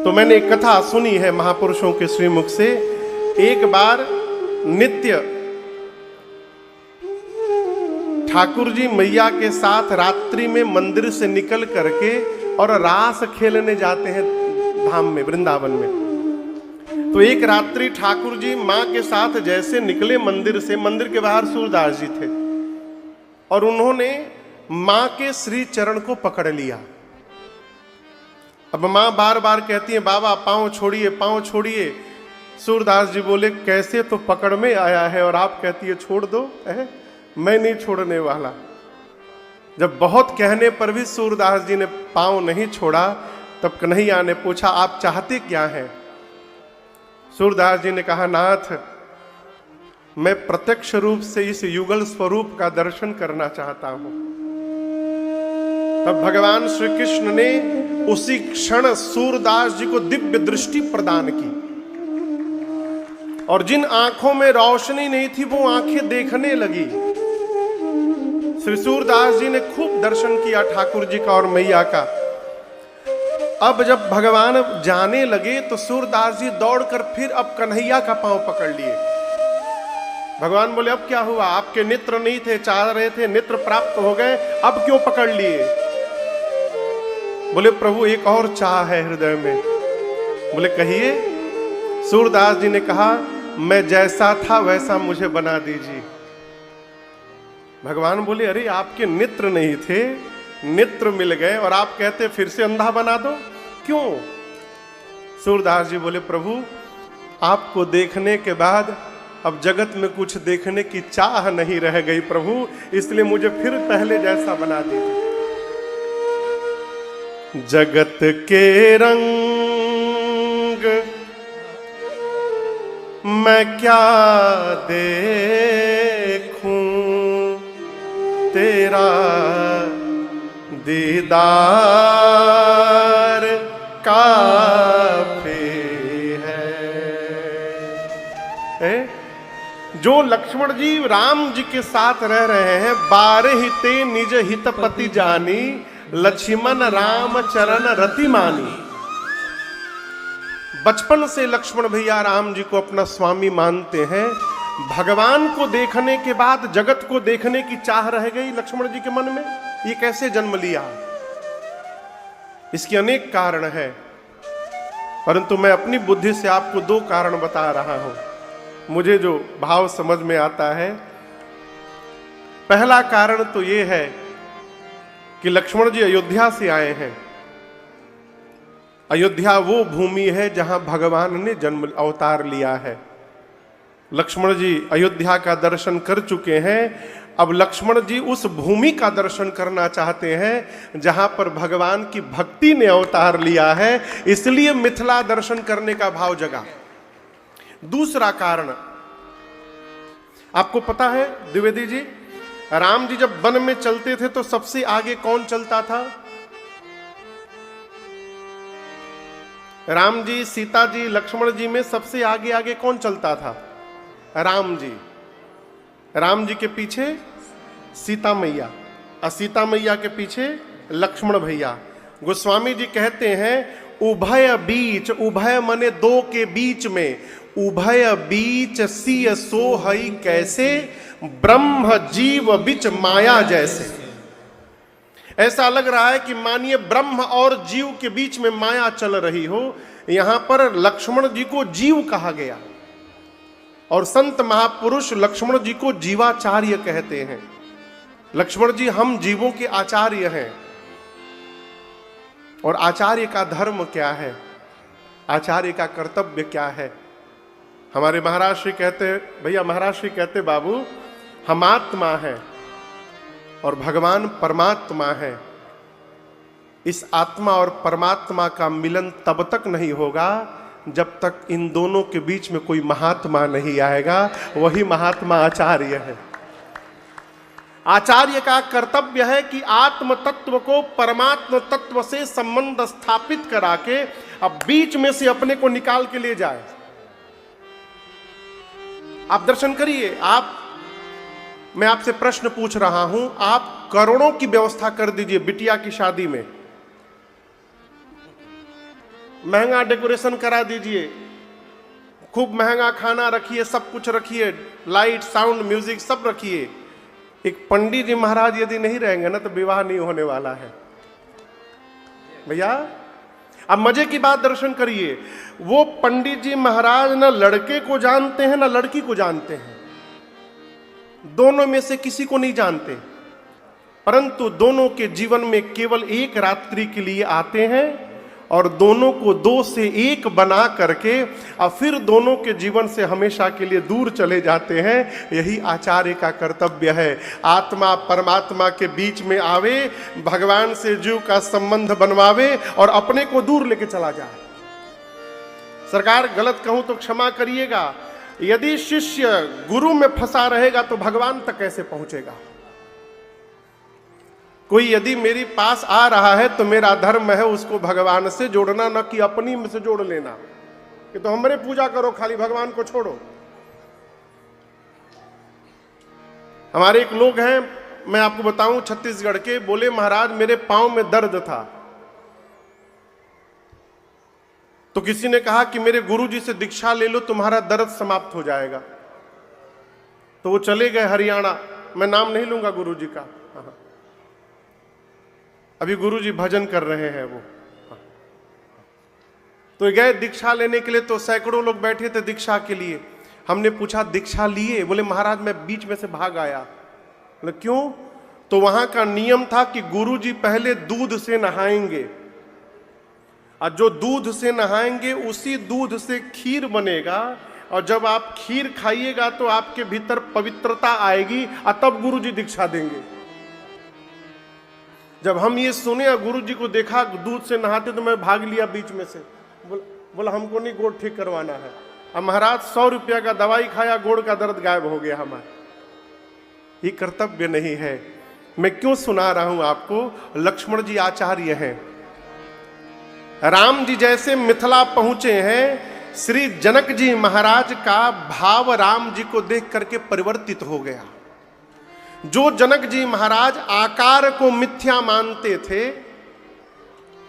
तो मैंने एक कथा सुनी है महापुरुषों के श्रीमुख से। एक बार नित्य ठाकुर जी मैया के साथ रात्रि में मंदिर से निकल करके और रास खेलने जाते हैं धाम में, वृंदावन में। तो एक रात्रि ठाकुर जी मां के साथ जैसे निकले मंदिर से, मंदिर के बाहर सूरदास जी थे और उन्होंने मां के श्री चरण को पकड़ लिया। अब मां बार बार कहती है, बाबा पांव छोड़िए, पांव छोड़िए। सूरदास जी बोले, कैसे तो पकड़ में आया है और आप कहती है छोड़ दो। मैं नहीं छोड़ने वाला। जब बहुत कहने पर भी सूरदास जी ने पांव नहीं छोड़ा, तब कन्हैया ने पूछा, आप चाहते क्या हैं? सूरदास जी ने कहा, नाथ मैं प्रत्यक्ष रूप से इस युगल स्वरूप का दर्शन करना चाहता हूं। तब भगवान श्री कृष्ण ने उसी क्षण सूरदास जी को दिव्य दृष्टि प्रदान की और जिन आंखों में रोशनी नहीं थी वो आंखें देखने लगी। श्री सूरदास जी ने खूब दर्शन किया ठाकुर जी का और मैया का। अब जब भगवान जाने लगे तो सूरदास जी दौड़कर फिर अब कन्हैया का पांव पकड़ लिए। भगवान बोले, अब क्या हुआ? आपके नेत्र नहीं थे, चाह रहे थे, नेत्र प्राप्त हो गए, अब क्यों पकड़ लिए? बोले, प्रभु एक और चाह है हृदय में। बोले, कहिए। सूरदास जी ने कहा, मैं जैसा था वैसा मुझे बना दीजिए। भगवान बोले, अरे आपके नेत्र नहीं थे, नेत्र मिल गए और आप कहते फिर से अंधा बना दो, क्यों? सूरदास जी बोले, प्रभु आपको देखने के बाद अब जगत में कुछ देखने की चाह नहीं रह गई प्रभु, इसलिए मुझे फिर पहले जैसा बना दीजिए। जगत के रंग मैं क्या देखूं, तेरा दीदार काफी है। जो लक्ष्मण जी राम जी के साथ रह रहे हैं, बारे हिते निज हितपति जानी, लक्ष्मण राम चरण रति मानी। बचपन से लक्ष्मण भैया राम जी को अपना स्वामी मानते हैं। भगवान को देखने के बाद जगत को देखने की चाह रह गई लक्ष्मण जी के मन में। ये कैसे जन्म लिया? इसके अनेक कारण है, परंतु मैं अपनी बुद्धि से आपको दो कारण बता रहा हूं, मुझे जो भाव समझ में आता है। पहला कारण तो ये है कि लक्ष्मण जी अयोध्या से आए हैं। अयोध्या वो भूमि है जहां भगवान ने जन्म अवतार लिया है। लक्ष्मण जी अयोध्या का दर्शन कर चुके हैं। अब लक्ष्मण जी उस भूमि का दर्शन करना चाहते हैं जहां पर भगवान की भक्ति ने अवतार लिया है, इसलिए मिथिला दर्शन करने का भाव जगा। दूसरा कारण आपको पता है द्विवेदी जी, राम जी जब वन में चलते थे तो सबसे आगे कौन चलता था? राम जी, सीता जी, लक्ष्मण जी में सबसे आगे आगे कौन चलता था? राम जी। राम जी के पीछे सीता मैया और सीता मैया के पीछे लक्ष्मण भैया। गोस्वामी जी कहते हैं, उभय बीच, उभय मने दो के बीच में, उभय बीच सिय सोहई कैसे, ब्रह्म जीव बिच माया जैसे। ऐसा लग रहा है कि मानिए ब्रह्म और जीव के बीच में माया चल रही हो। यहां पर लक्ष्मण जी को जीव कहा गया और संत महापुरुष लक्ष्मण जी को जीवाचार्य कहते हैं। लक्ष्मण जी हम जीवों के आचार्य हैं। और आचार्य का धर्म क्या है? आचार्य का कर्तव्य क्या है? हमारे महाराज श्री कहते, भैया महाराज श्री कहते, बाबू हम आत्मा है और भगवान परमात्मा है। इस आत्मा और परमात्मा का मिलन तब तक नहीं होगा जब तक इन दोनों के बीच में कोई महात्मा नहीं आएगा। वही महात्मा आचार्य है। आचार्य का कर्तव्य है कि आत्म तत्व को परमात्म तत्व से संबंध स्थापित करा के अब बीच में से अपने को निकाल के ले जाए। आप दर्शन करिए। मैं आपसे प्रश्न पूछ रहा हूं, आप करोड़ों की व्यवस्था कर दीजिए बिटिया की शादी में, महंगा डेकोरेशन करा दीजिए, खूब महंगा खाना रखिए, सब कुछ रखिए, लाइट साउंड म्यूजिक सब रखिए। एक पंडित जी महाराज यदि नहीं रहेंगे ना तो विवाह नहीं होने वाला है भैया। अब मजे की बात दर्शन करिए, वो पंडित जी महाराज ना लड़के को जानते हैं ना लड़की को जानते हैं, दोनों में से किसी को नहीं जानते, परंतु दोनों के जीवन में केवल एक रात्रि के लिए आते हैं और दोनों को दो से एक बना करके और फिर दोनों के जीवन से हमेशा के लिए दूर चले जाते हैं। यही आचार्य का कर्तव्य है। आत्मा परमात्मा के बीच में आवे, भगवान से जीव का संबंध बनवावे और अपने को दूर लेके चला जाए। सरकार गलत कहूं तो क्षमा करिएगा, यदि शिष्य गुरु में फंसा रहेगा तो भगवान तक कैसे पहुंचेगा। कोई यदि मेरे पास आ रहा है तो मेरा धर्म है उसको भगवान से जोड़ना, न कि अपनी में से जोड़ लेना कि तो हमारे पूजा करो खाली, भगवान को छोड़ो। हमारे एक लोग हैं, मैं आपको बताऊं, छत्तीसगढ़ के, बोले महाराज मेरे पांव में दर्द था, तो किसी ने कहा कि मेरे गुरुजी से दीक्षा ले लो तुम्हारा दर्द समाप्त हो जाएगा। तो वो चले गए हरियाणा, मैं नाम नहीं लूंगा गुरुजी का, अभी गुरुजी भजन कर रहे हैं वो। तो गए दीक्षा लेने के लिए, तो सैकड़ों लोग बैठे थे दीक्षा के लिए। हमने पूछा दीक्षा लिए? बोले महाराज मैं बीच में से भाग आया। बोले क्यों? तो वहां का नियम था कि गुरुजी पहले दूध से नहाएंगे और जो दूध से नहाएंगे उसी दूध से खीर बनेगा, और जब आप खीर खाइएगा तो आपके भीतर पवित्रता आएगी और तब गुरुजी दीक्षा देंगे। जब हम ये सुने और गुरुजी को देखा दूध से नहाते तो मैं भाग लिया बीच में से। बोला हमको नहीं गोड़ ठीक करवाना है। अब महाराज 100 रुपया का दवाई खाया, गोड़ का दर्द गायब हो गया हमारा। ये कर्तव्य नहीं है। मैं क्यों सुना रहा हूं आपको? लक्ष्मण जी आचार्य हैं, राम जी जैसे मिथिला पहुंचे हैं, श्री जनक जी महाराज का भाव राम जी को देख करके परिवर्तित हो गया। जो जनक जी महाराज आकार को मिथ्या मानते थे,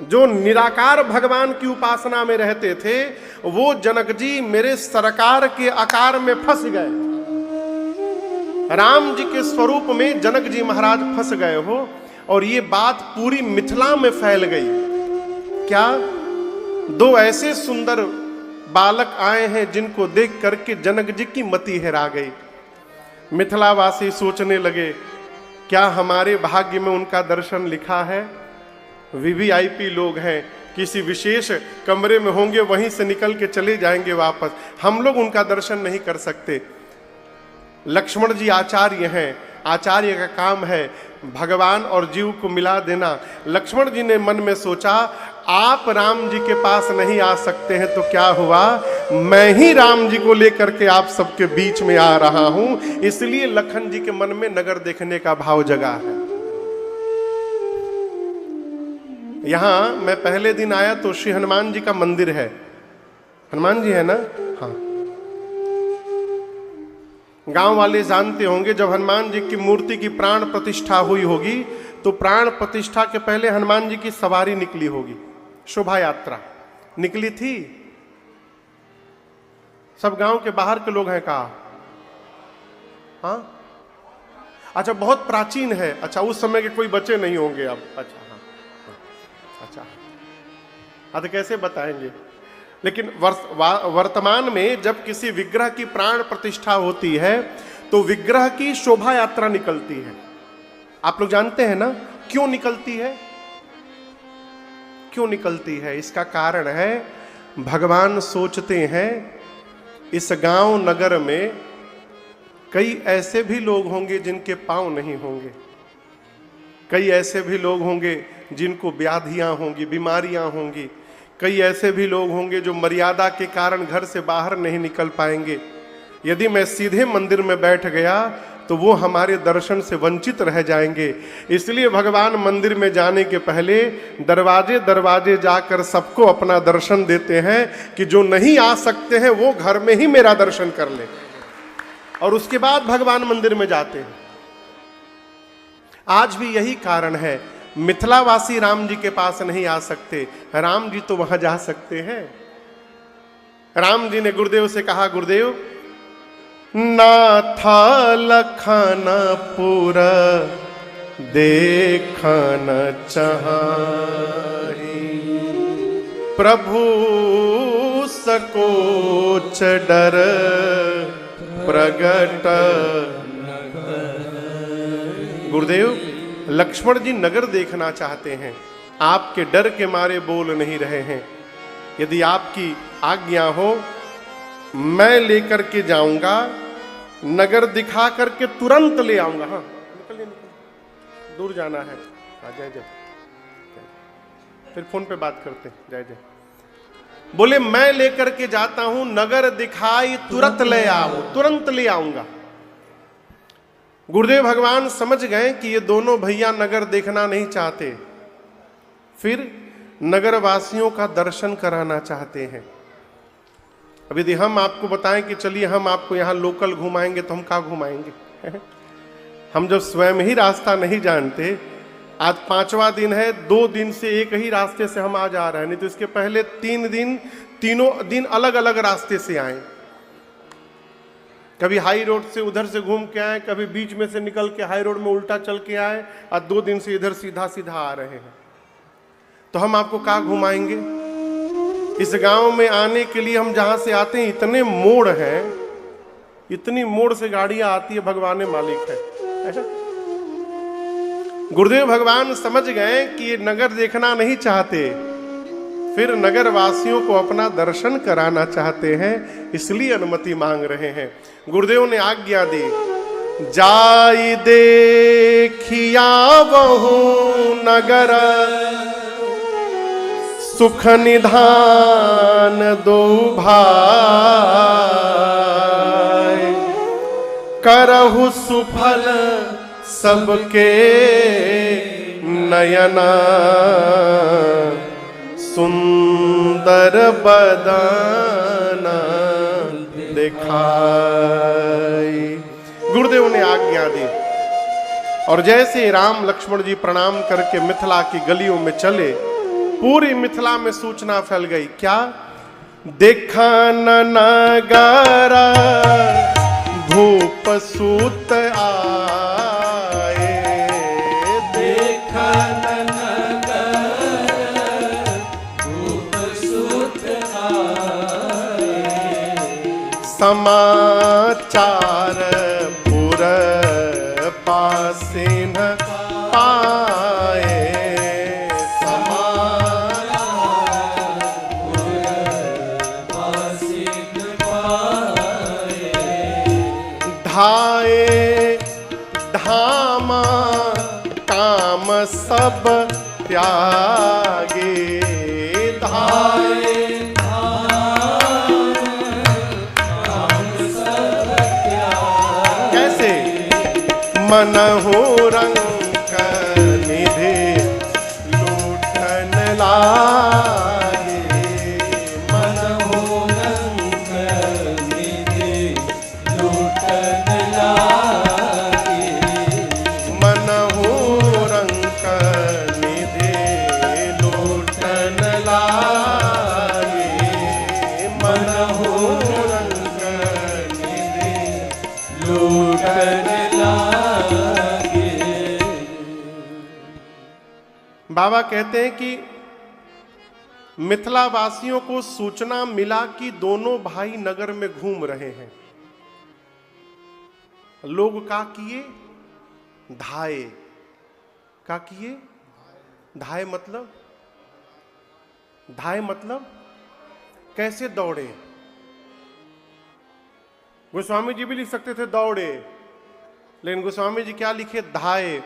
जो निराकार भगवान की उपासना में रहते थे, वो जनक जी मेरे सरकार के आकार में फंस गए। राम जी के स्वरूप में जनक जी महाराज फंस गए हो, और ये बात पूरी मिथिला में फैल गई। क्या? दो ऐसे सुंदर बालक आए हैं जिनको देख करके जनक जी की मति हेरा गई। मिथिलावासी सोचने लगे क्या हमारे भाग्य में उनका दर्शन लिखा है? वीवीआईपी लोग हैं, किसी विशेष कमरे में होंगे, वहीं से निकल के चले जाएंगे वापस, हम लोग उनका दर्शन नहीं कर सकते। लक्ष्मण जी आचार्य हैं, आचार्य का काम है भगवान और जीव को मिला देना। लक्ष्मण जी ने मन में सोचा आप राम जी के पास नहीं आ सकते हैं तो क्या हुआ, मैं ही राम जी को लेकर के आप सबके बीच में आ रहा हूं। इसलिए लखन जी के मन में नगर देखने का भाव जगा है। यहां मैं पहले दिन आया तो श्री हनुमान जी का मंदिर है, हनुमान जी है ना, हाँ। गांव वाले जानते होंगे जब हनुमान जी की मूर्ति की प्राण प्रतिष्ठा हुई होगी तो प्राण प्रतिष्ठा के पहले हनुमान जी की सवारी निकली होगी, शोभा यात्रा निकली थी। सब गांव के बाहर के लोग हैं कहा? हाँ, अच्छा, बहुत प्राचीन है। अच्छा, उस समय के कोई बच्चे नहीं होंगे अब। अच्छा, हाँ, अच्छा, हाँ, तो कैसे बताएंगे? लेकिन वर्तमान में जब किसी विग्रह की प्राण प्रतिष्ठा होती है तो विग्रह की शोभा यात्रा निकलती है। आप लोग जानते हैं ना क्यों निकलती है? क्यों निकलती है? इसका कारण है भगवान सोचते हैं इस गांव नगर में कई ऐसे भी लोग होंगे जिनके पांव नहीं होंगे, कई ऐसे भी लोग होंगे जिनको व्याधियां होंगी, बीमारियां होंगी, कई ऐसे भी लोग होंगे जो मर्यादा के कारण घर से बाहर नहीं निकल पाएंगे। यदि मैं सीधे मंदिर में बैठ गया तो वो हमारे दर्शन से वंचित रह जाएंगे। इसलिए भगवान मंदिर में जाने के पहले दरवाजे दरवाजे जाकर सबको अपना दर्शन देते हैं कि जो नहीं आ सकते हैं वो घर में ही मेरा दर्शन कर ले, और उसके बाद भगवान मंदिर में जाते हैं। आज भी यही कारण है। मिथिलावासी राम जी के पास नहीं आ सकते, राम जी तो वहां जा सकते हैं। राम जी ने गुरुदेव से कहा, गुरुदेव नाथा लखनपुर देखन चाहि, प्रभु सकोच डर प्रगट। गुरुदेव लक्ष्मण जी नगर देखना चाहते हैं, आपके डर के मारे बोल नहीं रहे हैं। यदि आपकी आज्ञा हो मैं लेकर के जाऊंगा, नगर दिखा करके तुरंत ले आऊंगा। हाँ निकलिए निकलिए, दूर जाना है। जय जय, फिर फोन पे बात करते हैं। जय जय। बोले मैं लेकर के जाता हूं, नगर दिखाई तुरंत ले आओ, तुरंत ले आऊंगा। गुरुदेव भगवान समझ गए कि ये दोनों भैया नगर देखना नहीं चाहते, फिर नगर वासियों का दर्शन कराना चाहते हैं। अब यदि हम आपको बताएं कि चलिए हम आपको यहाँ लोकल घुमाएंगे, तो हम क्या घुमाएंगे? हम जब स्वयं ही रास्ता नहीं जानते, आज 5वां दिन है, 2 दिन से एक ही रास्ते से हम आ जा रहे हैं, नहीं तो इसके पहले 3 दिन, तीनों दिन अलग अलग रास्ते से आए। कभी हाई रोड से उधर से घूम के आए, कभी बीच में से निकल के हाई रोड में उल्टा चल के आए, और 2 दिन से इधर सीधा सीधा आ रहे हैं। तो हम आपको क्या घुमाएंगे? इस गांव में आने के लिए हम जहां से आते हैं इतने मोड़ हैं, इतनी मोड़ से गाड़ियां आती है, भगवान मालिक है। ऐसा गुरुदेव भगवान समझ गए कि ये नगर देखना नहीं चाहते, फिर नगर वासियों को अपना दर्शन कराना चाहते हैं, इसलिए अनुमति मांग रहे हैं। गुरुदेव ने आज्ञा दी, जाई देखिया बहु नगर, सुख निधान दो भाई, करहु सुफल सबके नयना, सुंदर बदना दिखाई। गुरुदेव ने आज्ञा दी और जैसे राम लक्ष्मण जी प्रणाम करके मिथिला की गलियों में चले, पूरी मिथिला में सूचना फैल गई। क्या? देखा नगारा भूप सूत आए, देखा नगारा भूप सूत आए, समाचार पुर पासिन पाए, धाए धामा काम सब त्यागे, धाए धाम काम सब त्यागे। कैसे? मनहु रंग निधि लूटन लागे, मनहु रंग निधि लूटन लागे, मनहु रंग निधि लूटन लागे, मनहु रंग निधि लूटन लागे। बाबा कहते हैं कि मिथिला वासियों को सूचना मिला कि दोनों भाई नगर में घूम रहे हैं। लोग क्या किए? धाए। क्या किए? धाए मतलब? धाए मतलब कैसे दौड़े? गोस्वामी जी भी लिख सकते थे दौड़े, लेकिन गोस्वामी जी क्या लिखे? धाए।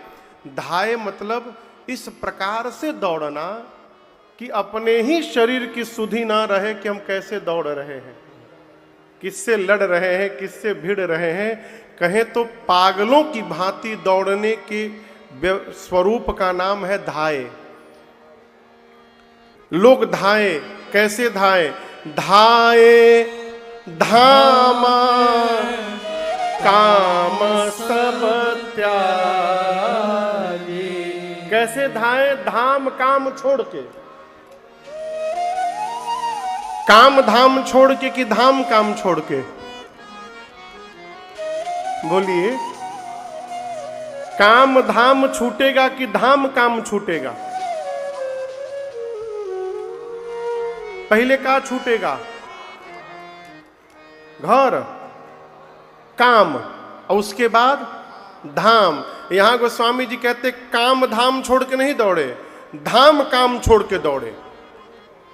धाए मतलब इस प्रकार से दौड़ना कि अपने ही शरीर की सुधि ना रहे कि हम कैसे दौड़ रहे हैं, किससे लड़ रहे हैं, किससे भिड़ रहे हैं। कहें तो पागलों की भांति दौड़ने के स्वरूप का नाम है धाए। लोग धाए। कैसे धाए? धाए धामा काम सब त्यागे। कैसे धाए? धाम काम छोड़ के। काम धाम छोड़ के कि धाम काम छोड़ के? बोलिए, काम धाम छूटेगा कि धाम काम छूटेगा? पहले क्या छूटेगा? घर, काम, और उसके बाद धाम। यहां गोस्वामी जी कहते काम धाम छोड़ के नहीं दौड़े, धाम काम छोड़ के दौड़े।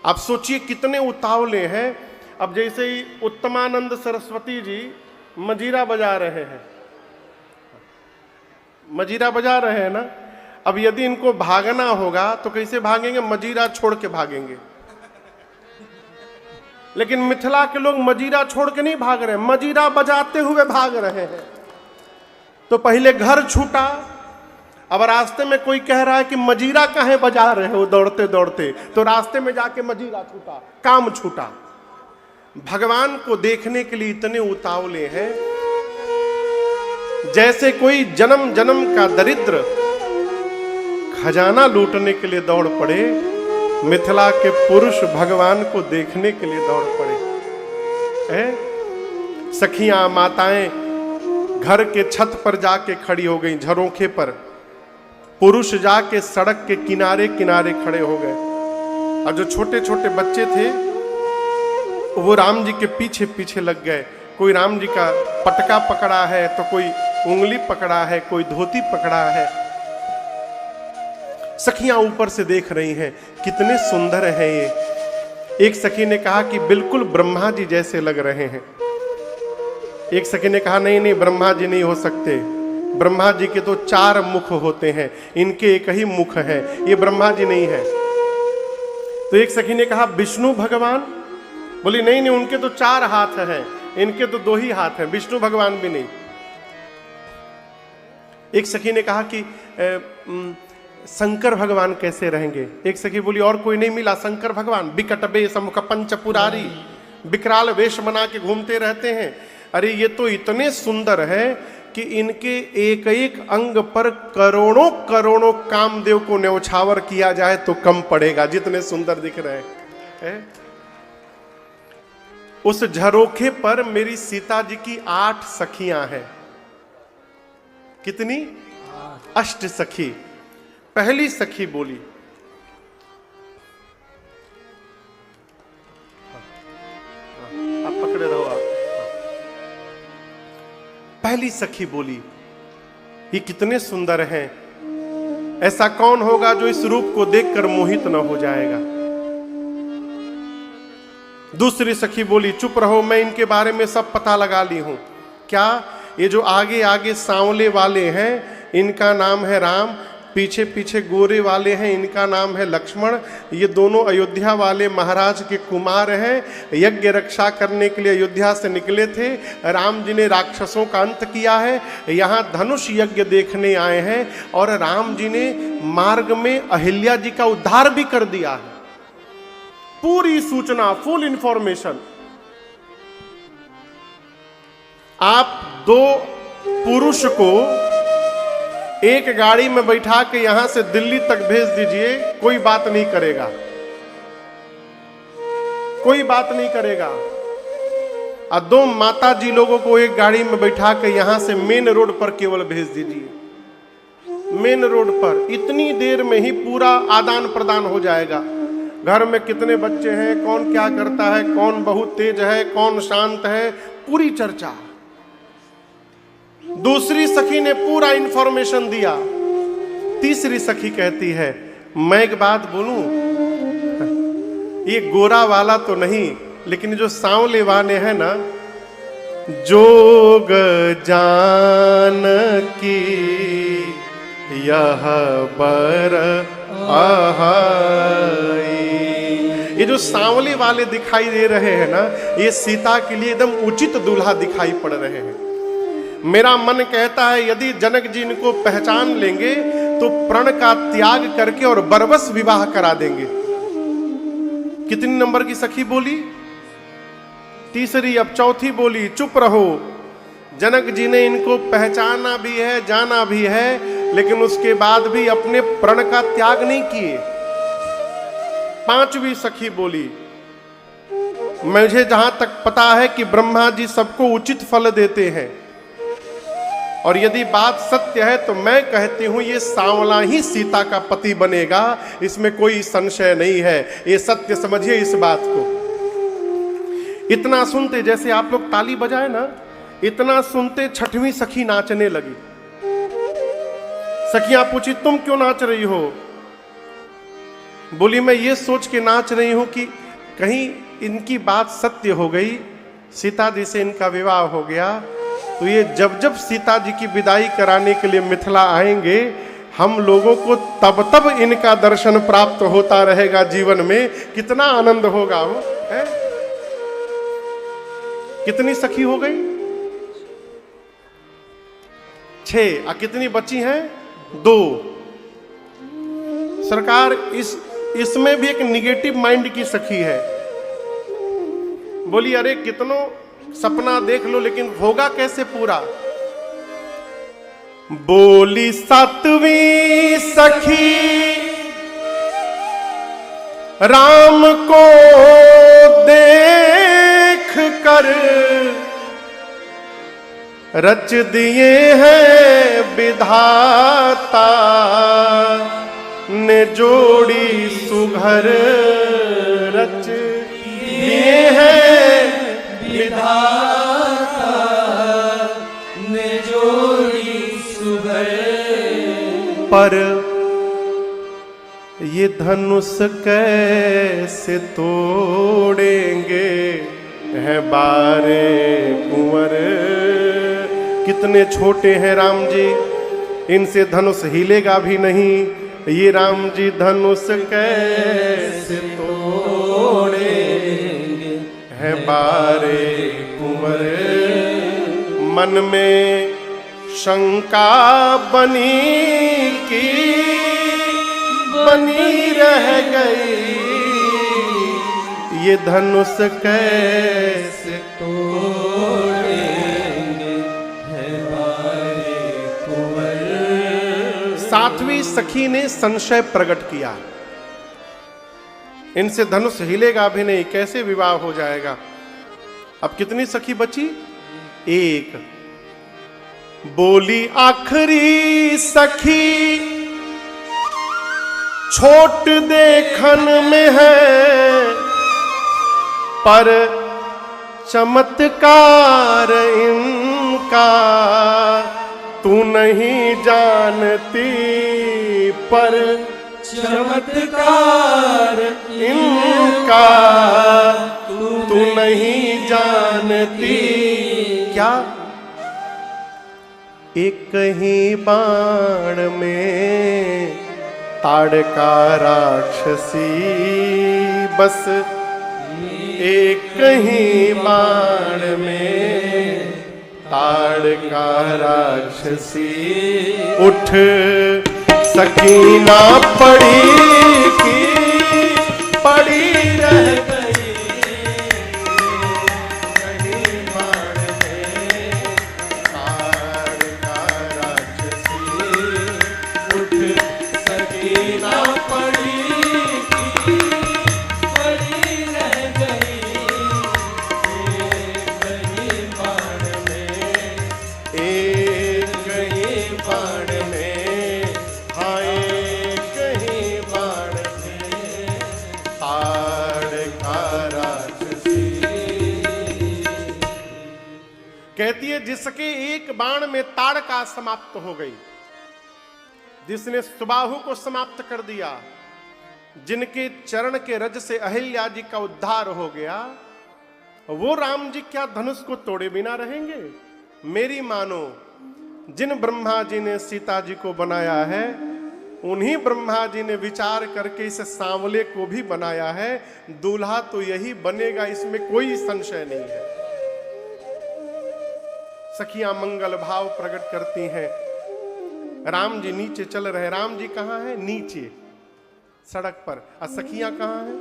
आप सोचिए कितने उतावले हैं। अब जैसे ही उत्तमानंद सरस्वती जी मजीरा बजा रहे हैं, मजीरा बजा रहे हैं ना। अब यदि इनको भागना होगा तो कैसे भागेंगे? मजीरा छोड़ के भागेंगे। लेकिन मिथिला के लोग मजीरा छोड़ के नहीं भाग रहे, मजीरा बजाते हुए भाग रहे हैं। तो पहले घर छूटा, अब रास्ते में कोई कह रहा है कि मजीरा काहे बजा रहे हो दौड़ते दौड़ते, तो रास्ते में जाके मजीरा छूटा, काम छूटा। भगवान को देखने के लिए इतने उतावले हैं जैसे कोई जन्म जन्म का दरिद्र खजाना लूटने के लिए दौड़ पड़े। मिथिला के पुरुष भगवान को देखने के लिए दौड़ पड़े हैं। सखियां माताएं घर के छत पर जाके खड़ी हो गई, झरोखे पर। पुरुष जाके सड़क के किनारे किनारे खड़े हो गए, और जो छोटे छोटे बच्चे थे वो राम जी के पीछे पीछे लग गए। कोई राम जी का पटका पकड़ा है, तो कोई उंगली पकड़ा है, कोई धोती पकड़ा है। सखियां ऊपर से देख रही हैं, कितने सुंदर हैं ये। एक सखी ने कहा कि बिल्कुल ब्रह्मा जी जैसे लग रहे हैं। एक सखी ने कहा नहीं नहीं, ब्रह्मा जी नहीं हो सकते, ब्रह्मा जी के तो 4 मुख होते हैं, इनके एक ही मुख है, ये ब्रह्मा जी नहीं है। तो एक सखी ने कहा विष्णु भगवान? बोली नहीं नहीं, उनके तो 4 हाथ हैं, इनके तो 2 ही हाथ हैं, विष्णु भगवान भी नहीं। एक सखी ने कहा कि शंकर भगवान कैसे रहेंगे? एक सखी बोली और कोई नहीं मिला, शंकर भगवान बिकट बेश मुख पंच पुरारी, विकराल वेश बना के घूमते रहते हैं। अरे ये तो इतने सुंदर है कि इनके एक एक अंग पर करोड़ों करोड़ों कामदेव को न्यौछावर किया जाए तो कम पड़ेगा, जितने सुंदर दिख रहे हैं। उस झरोखे पर मेरी सीता जी की 8 सखियां हैं। कितनी? 8 सखी। पहली सखी बोली, आप पकड़े रहो आप। पहली सखी बोली ये कितने सुंदर हैं, ऐसा कौन होगा जो इस रूप को देखकर मोहित न हो जाएगा। दूसरी सखी बोली चुप रहो, मैं इनके बारे में सब पता लगा ली हूं। क्या? ये जो आगे आगे सांवले वाले हैं इनका नाम है राम, पीछे पीछे गोरे वाले हैं इनका नाम है लक्ष्मण। ये दोनों अयोध्या वाले महाराज के कुमार हैं, यज्ञ रक्षा करने के लिए अयोध्या से निकले थे। राम जी ने राक्षसों का अंत किया है, यहाँ धनुष यज्ञ देखने आए हैं, और राम जी ने मार्ग में अहिल्या जी का उद्धार भी कर दिया है। पूरी सूचना, फुल इंफॉर्मेशन। आप 2 पुरुष को एक गाड़ी में बैठा के यहां से दिल्ली तक भेज दीजिए, कोई बात नहीं करेगा, कोई बात नहीं करेगा। और 2 माता जी लोगों को एक गाड़ी में बैठा के यहां से मेन रोड पर केवल भेज दीजिए। मेन रोड पर इतनी देर में ही पूरा आदान प्रदान हो जाएगा। घर में कितने बच्चे हैं, कौन क्या करता है, कौन बहुत तेज है, कौन शांत है, पूरी चर्चा। दूसरी सखी ने पूरा इंफॉर्मेशन दिया। तीसरी सखी कहती है मैं एक बात बोलूं, ये गोरा वाला तो नहीं, लेकिन जो सांवले वाले हैं ना, जोग जान की यह बर आहाई, ये जो सांवले वाले दिखाई दे रहे हैं ना, ये सीता के लिए एकदम उचित दूल्हा दिखाई पड़ रहे हैं। मेरा मन कहता है यदि जनक जी इनको पहचान लेंगे तो प्रण का त्याग करके और बरबस विवाह करा देंगे। कितनी नंबर की सखी बोली? तीसरी। अब चौथी बोली चुप रहो, जनक जी ने इनको पहचाना भी है, जाना भी है, लेकिन उसके बाद भी अपने प्रण का त्याग नहीं किए। पांचवी सखी बोली, मुझे जहां तक पता है कि ब्रह्मा जी सबको उचित फल देते हैं, और यदि बात सत्य है तो मैं कहती हूं ये सांवला ही सीता का पति बनेगा, इसमें कोई संशय नहीं है। ये सत्य समझिए इस बात को। इतना सुनते, जैसे आप लोग ताली बजाए ना, इतना सुनते छठवीं सखी नाचने लगी। सखियां पूछी, तुम क्यों नाच रही हो? बोली, मैं ये सोच के नाच रही हूं कि कहीं इनकी बात सत्य हो गई, सीता जी से इनका विवाह हो गया, तो ये जब जब सीता जी की विदाई कराने के लिए मिथिला आएंगे, हम लोगों को तब तब इनका दर्शन प्राप्त होता रहेगा जीवन में। कितना आनंद होगा वो है? कितनी सखी हो गई? 6। कितनी बची हैं? 2। सरकार इसमें भी एक निगेटिव माइंड की सखी है। बोली, अरे कितनों सपना देख लो, लेकिन होगा कैसे पूरा? बोली, 7वीं सखी राम को देख कर रच दिए हैं विधाता ने, जोड़ी सुघर रच दिए हैं विधाता ने, जोड़ी सुघर। पर ये धनुष कैसे तोड़ेंगे हैं बारे कुंवर। कितने छोटे हैं राम जी, इनसे धनुष हिलेगा भी नहीं। ये राम जी धनुष कैसे तोड़ेंगे हैं बारे कुंवर। मन में शंका बनी की बनी रह गई, ये धनुष कैसे तोड़ेंगे हैं बारे कुंवर। 7वीं सखी ने संशय प्रकट किया, इनसे धनुष हिलेगा भी नहीं, कैसे विवाह हो जाएगा। अब कितनी सखी बची? 1। बोली, आखिरी सखी छोट देखन में है, पर चमत्कार इनका तू नहीं जानती। पर चमत्कार इनका तू नहीं जानती। क्या? एक ही बाण में ताड़का राक्षसी, बस एक ही बाण में ताड़का राक्षसी। उठ सकीना पड़ी की पड़ी रह गई, कहीं बाण में ताड़का राक्षसी। उठ सकीना पड़ी की पड़ी रह गई, कहीं बाण में, एक कहीं बाण में, कहती है जिसके एक बाण में ताड़का समाप्त हो गई, जिसने सुबाहु को समाप्त कर दिया, जिनके चरण के रज से अहिल्या जी का उद्धार हो गया, वो राम जी क्या धनुष को तोड़े बिना रहेंगे? मेरी मानो, जिन ब्रह्मा जी ने सीता जी को बनाया है, उन्हीं ब्रह्मा जी ने विचार करके इस सांवले को भी बनाया है। दूल्हा तो यही बनेगा, इसमें कोई संशय नहीं है। सखियां मंगल भाव प्रकट करती हैं। राम जी नीचे चल रहे, राम जी कहां हैं? नीचे सड़क पर, और सखियां कहां हैं?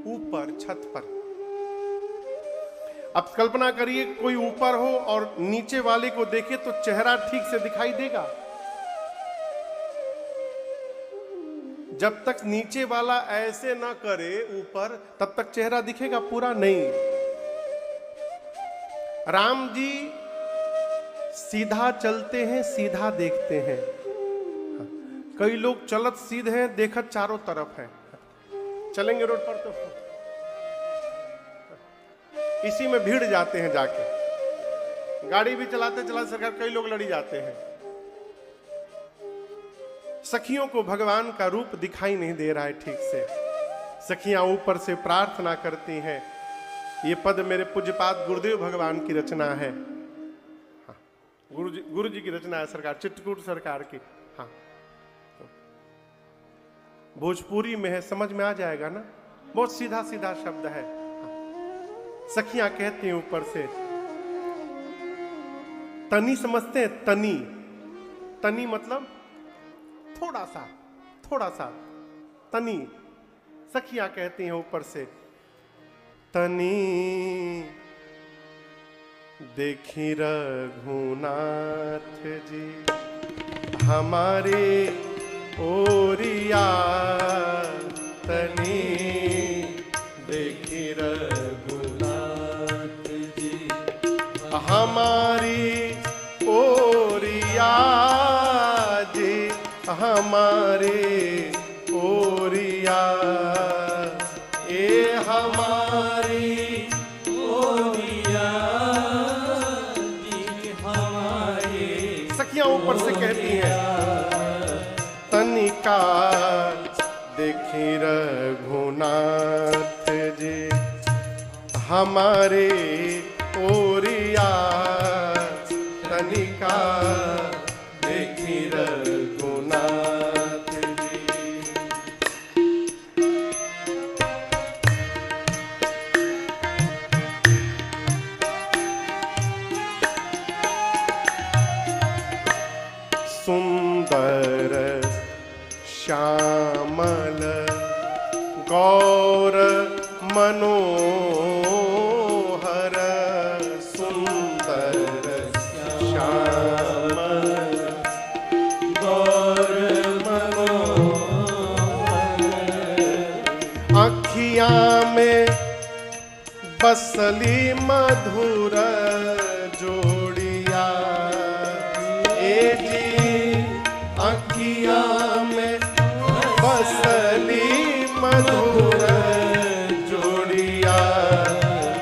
ऊपर छत पर। अब कल्पना करिए कोई ऊपर हो और नीचे वाले को देखे तो चेहरा ठीक से दिखाई देगा? जब तक नीचे वाला ऐसे ना करे ऊपर, तब तक चेहरा दिखेगा पूरा नहीं। राम जी सीधा चलते हैं, सीधा देखते हैं। कई लोग चलत सीधे हैं, देखत चारों तरफ है। चलेंगे रोड पर तो इसी में भीड़ जाते हैं, जाके गाड़ी भी चलाते चलाते सरकार कई लोग लड़ी जाते हैं। सखियों को भगवान का रूप दिखाई नहीं दे रहा है ठीक से। सखियां ऊपर से प्रार्थना करती हैं। ये पद मेरे पूज्यपाद गुरुदेव भगवान की रचना है। हाँ, गुरु जी की रचना है सरकार, चित्रकूट सरकार की। हाँ, तो भोजपुरी में है, समझ में आ जाएगा ना, बहुत सीधा सीधा शब्द है। हाँ, सखियां कहती हैं ऊपर से, तनी समझते हैं? तनी, तनी मतलब थोड़ा सा तनी। सखियां कहती हैं ऊपर से, तनी देखी रघुनाथ जी हमारे ओरिया, तनी देखी रघुनाथ जी हमारी ओरिया जी, हमारे ओरिया, ए हमारी ओरिया जी हमारे। सखियां ऊपर से कहती हैं, तनिका देखी रघुनाथ जी हमारे ओरिया, तनिका देखी रघुनाथ जी। सुंदर श्यामल गौर मनोहर, सुंदर श्यामल गौर मनोहर, अखियां में बसली मधुर जोड़िया, ए जी अखियां में बसली मधुर जोड़िया,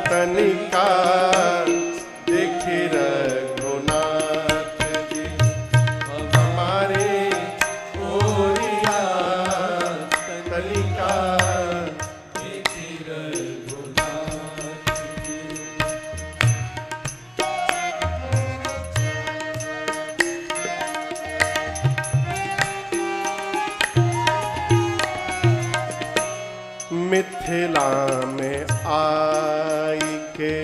तनिका देखी रघुनाथ जी हमारे ओरिया, तनिका देखी रघुनाथ जी। मिथिला में आई के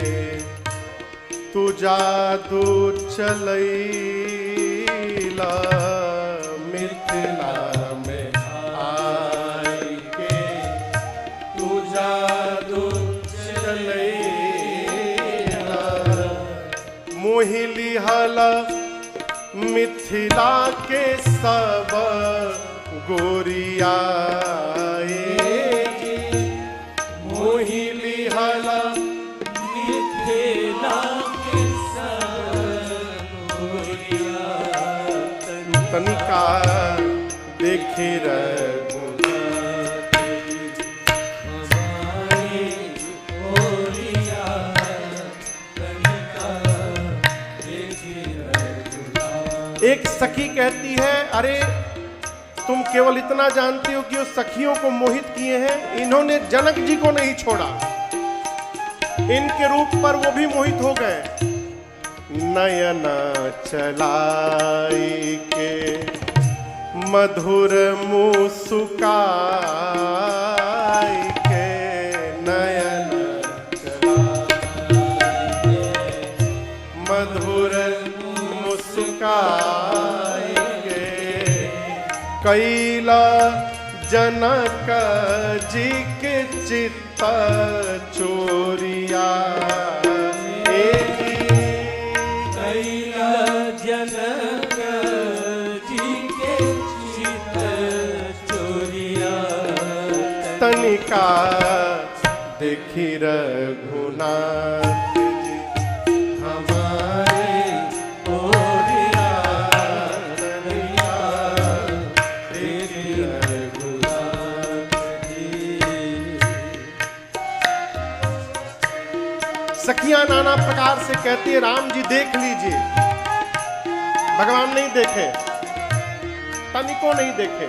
तू जादू चलैला, मिथिला में आई के तू जादू चलैला, मोहिली हला मिथिला के सब गोरिया, मोहिली हला मिथिला के सब गोरिया, तनिका देखी रघुनाथ जी हमारी ओरिया, तनिका देखी रघुनाथ। एक सखी कहती है, अरे तुम केवल इतना जानती हो कि वो सखियों को मोहित किए हैं, इन्होंने जनक जी को नहीं छोड़ा, इनके रूप पर वो भी मोहित हो गए। नयना चलाई के मधुर मुस्काई के, नयना चलाई मधुर मुस्काई के, कैला जनक जी के चित्त चोरिया, कैला जनक जी के चित्त चोरिया, तनिका देखी रघुनाथ जी हमारे ओरिया तनिका देखी रघुनाथ जी। सखियां नाना प्रकार से कहती है राम जी देख लीजिए, भगवान नहीं देखे, तनिको नहीं देखे।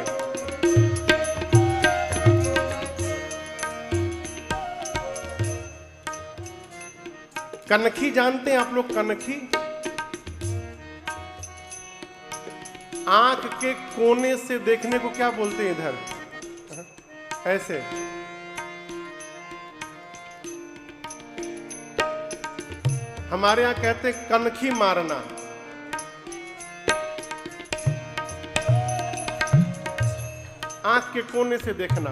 कनखी जानते हैं आप लोग? कनखी आंख के कोने से देखने को क्या बोलते हैं इधर? ऐसे हमारे यहां कहते हैं कनखी मारना। आंख के कोने से देखना।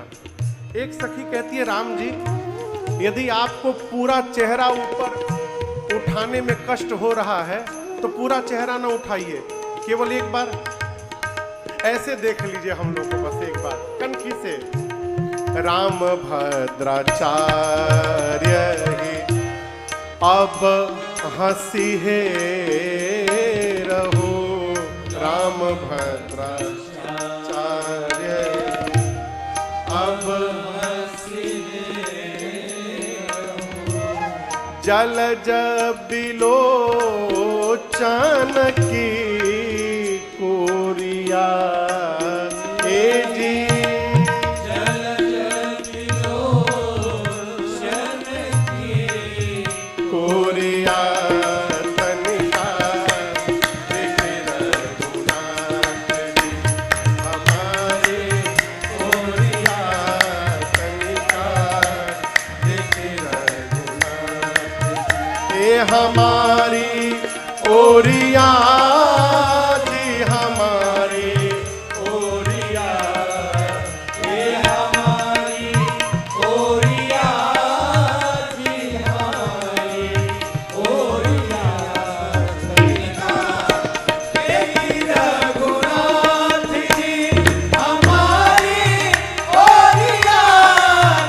एक सखी कहती है राम जी यदि आपको पूरा चेहरा ऊपर उठाने में कष्ट हो रहा है तो पूरा चेहरा ना उठाइए, केवल एक बार ऐसे देख लीजिए हम लोग को, बस एक बार कनखी से। राम भद्राचार्य ही अब हंसी है रहो, राम भद्राचार्य अब जलज बिलोचन की कोरिया ए जी, जलज बिलोचन की कोरिया तनिका देखी रघुनाथ जी हमारे ओरिया तनिका देखी रघुनाथ ए हमारी ओरिया जी हमारी ओरिया ए हमारी ओरिया जी हमारी ओरिया तनिका देखी रघुनाथ जी हमारी ओरिया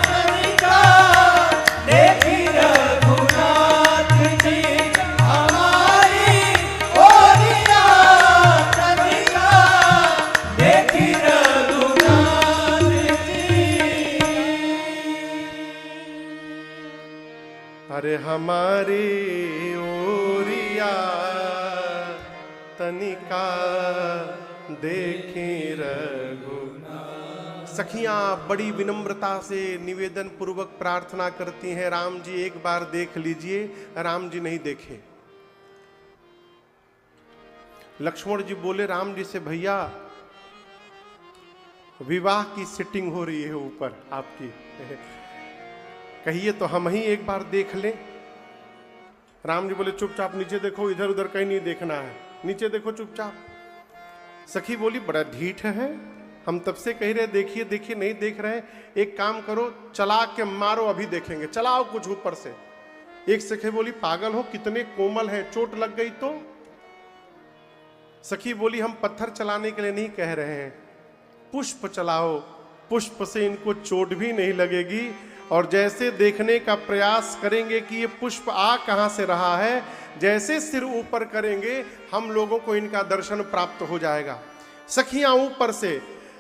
तनिका देखी रघुनाथ जी हमारी ओरिया तनिका देखी रघुनाथ जी। अरे हमारी ओरिया तनिका देखी रघुनाथ। सखियां बड़ी विनम्रता से निवेदन पूर्वक प्रार्थना करती हैं राम जी एक बार देख लीजिए। राम जी नहीं देखे। लक्ष्मण जी बोले राम जी से भैया विवाह की सेटिंग हो रही है ऊपर आपकी, कहिए तो हम ही एक बार देख लें। राम जी बोले चुपचाप नीचे देखो, इधर उधर कहीं नहीं देखना है, नीचे देखो चुपचाप। सखी बोली बड़ा ढीठ है, हम तब से कह रहे देखिए देखिए नहीं देख रहे। एक काम करो चला के मारो, अभी देखेंगे, चलाओ कुछ ऊपर से। एक सखी बोली पागल हो, कितने कोमल है, चोट लग गई तो? सखी बोली हम पत्थर चलाने के लिए नहीं कह रहे हैं, पुष्प चलाओ, पुष्प से इनको चोट भी नहीं लगेगी। और जैसे देखने का प्रयास करेंगे कि ये पुष्प आ कहां से रहा है, जैसे सिर ऊपर करेंगे हम लोगों को इनका दर्शन प्राप्त हो जाएगा। सखियां ऊपर से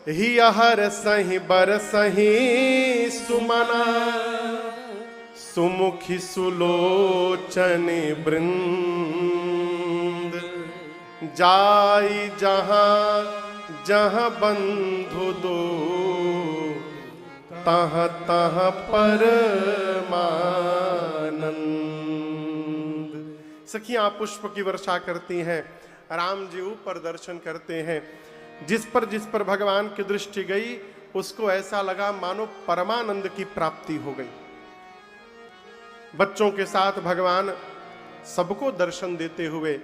ही हर सही बर सही सुमना सुमुखी सुलोचन वृंद जाई जहां जहां बंधु दो तह तह परमानंद। सखियां पुष्प की वर्षा करती हैं, राम जी ऊपर दर्शन करते हैं। जिस पर भगवान की दृष्टि गई उसको ऐसा लगा मानो परमानंद की प्राप्ति हो गई। बच्चों के साथ भगवान सबको दर्शन देते हुए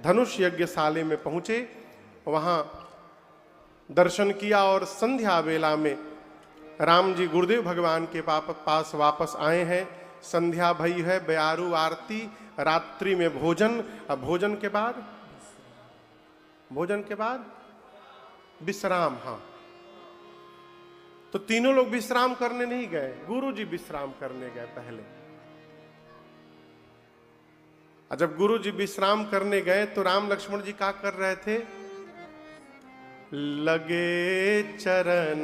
धनुष यज्ञशाला में पहुंचे, वहां दर्शन किया और संध्या वेला में राम जी गुरुदेव भगवान के पास वापस आए हैं। संध्या भई है, बयारू आरती, रात्रि में भोजन। अब भोजन के बाद विश्राम। हाँ, तो तीनों लोग विश्राम करने नहीं गए, गुरु जी विश्राम करने गए पहले। और जब गुरु जी विश्राम करने गए तो राम लक्ष्मण जी क्या कर रहे थे? लगे चरण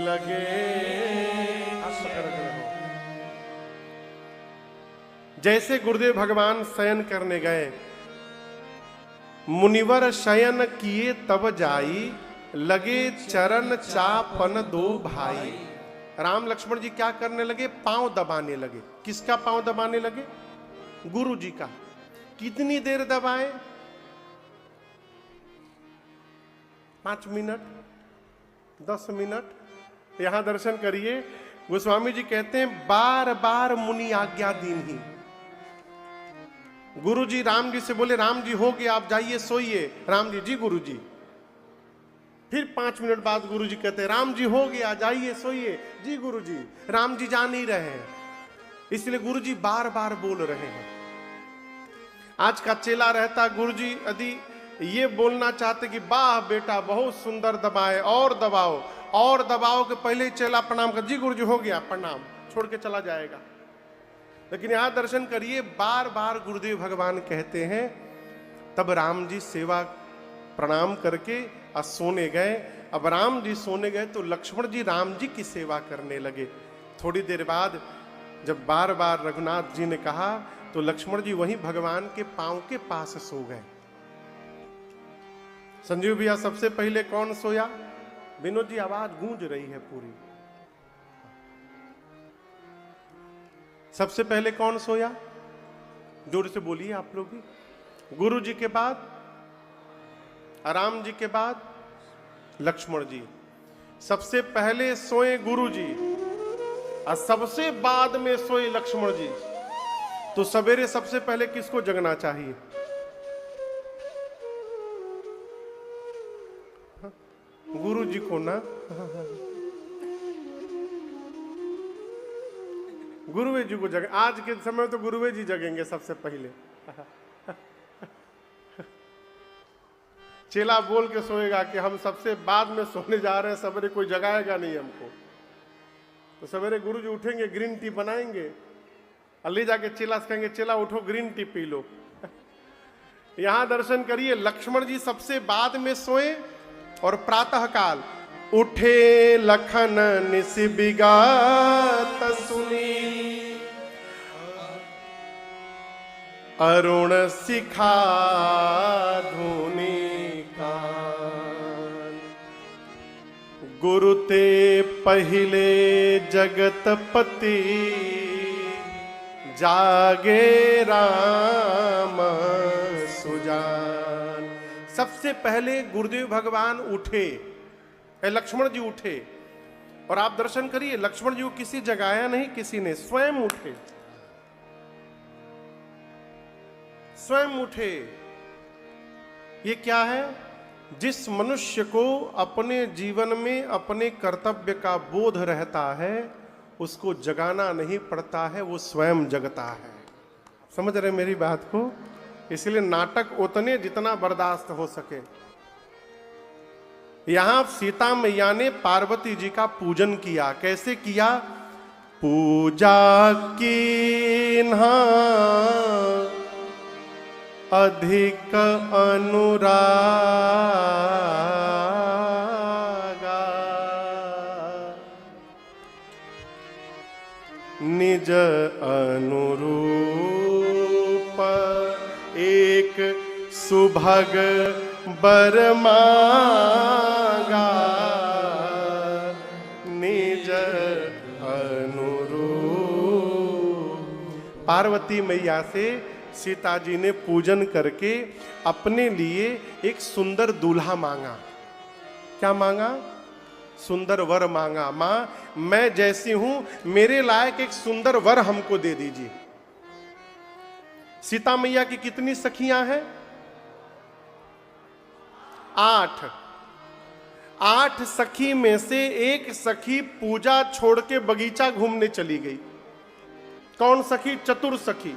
लगे जैसे गुरुदेव भगवान शयन करने गए, मुनिवर शयन किए तब जाई, लगे चरण चापन दो भाई। राम लक्ष्मण जी क्या करने लगे? पांव दबाने लगे। किसका पांव दबाने लगे? गुरु जी का। कितनी देर दबाए? 5 मिनट, 10 मिनट। यहां दर्शन करिए, गोस्वामी जी कहते हैं बार बार मुनि आज्ञा दीन ही। गुरु जी राम जी से बोले, राम जी हो गया, आप जाइए सोइए। राम जी, जी गुरु जी। फिर 5 मिनट बाद गुरु जी कहते हैं, राम जी हो गया, जाइए सोइए। जी गुरु जी। राम जी जा नहीं रहे हैं, इसलिए गुरु जी बार बार बोल रहे हैं। आज का चेला रहता, गुरु जी यदि ये बोलना चाहते कि वाह बेटा बहुत सुंदर दबाए, और दबाओ और दबाओ, के पहले ही चेला प्रणाम कर, जी गुरु जी हो गया, प्रणाम, छोड़ के चला जाएगा। लेकिन यहां दर्शन करिए, बार बार गुरुदेव भगवान कहते हैं। तब राम जी सेवा प्रणाम करके और सोने गए। अब राम जी सोने गए तो लक्ष्मण जी राम जी की सेवा करने लगे। थोड़ी देर बाद जब बार बार रघुनाथ जी ने कहा तो लक्ष्मण जी वहीं भगवान के पांव के पास सो गए। संजीव भैया, सबसे पहले कौन सोया? विनोद जी, आवाज गूंज रही है पूरी। सबसे पहले कौन सोया? जोर से बोलिए आप लोग भी। गुरु जी के बाद, राम जी के बाद लक्ष्मण जी। सबसे पहले सोए गुरु जी और सबसे बाद में सोए लक्ष्मण जी। तो सवेरे सबसे पहले किसको जगना चाहिए? गुरु जी को ना। गुरुवे जी को जग, आज के समय तो गुरुवे जी जगेंगे सबसे पहले। चेला बोल के सोएगा कि हम सबसे बाद में सोने जा रहे हैं, सवेरे कोई जगाएगा नहीं हमको। तो सवेरे गुरु जी उठेंगे, ग्रीन टी बनाएंगे और ले जाके चेला से कहेंगे, चेला उठो ग्रीन टी पी लो। यहां दर्शन करिए, लक्ष्मण जी सबसे बाद में सोए और प्रातः काल उठे लखन निस बिगात सुनी, अरुण शिखा धुनी कान। गुरु ते पहिले जगतपति, जागे राम सुजान। सबसे पहले गुरुदेव भगवान उठे, लक्ष्मण जी उठे। और आप दर्शन करिए, लक्ष्मण जी को किसी जगाया नहीं, किसी ने, स्वयं उठे, स्वयं उठे। ये क्या है? जिस मनुष्य को अपने जीवन में अपने कर्तव्य का बोध रहता है, उसको जगाना नहीं पड़ता है, वो स्वयं जगता है। समझ रहे मेरी बात को? इसलिए नाटक उतने जितना बर्दाश्त हो सके। यहां सीता मैया ने पार्वती जी का पूजन किया। कैसे किया? पूजा कीन्हा अधिक अनुरागा, निज अनुरूप एक सुभग बर मांगा, निज अनुरूप। पार्वती मैया से सीता जी ने पूजन करके अपने लिए एक सुंदर दूल्हा मांगा। क्या मांगा? सुंदर वर मांगा। मां, मैं जैसी हूं, मेरे लायक एक सुंदर वर हमको दे दीजिए। सीता मैया की कितनी सखियां हैं? 8। 8 सखी में से एक सखी पूजा छोड़ के बगीचा घूमने चली गई। कौन सखी? चतुर सखी।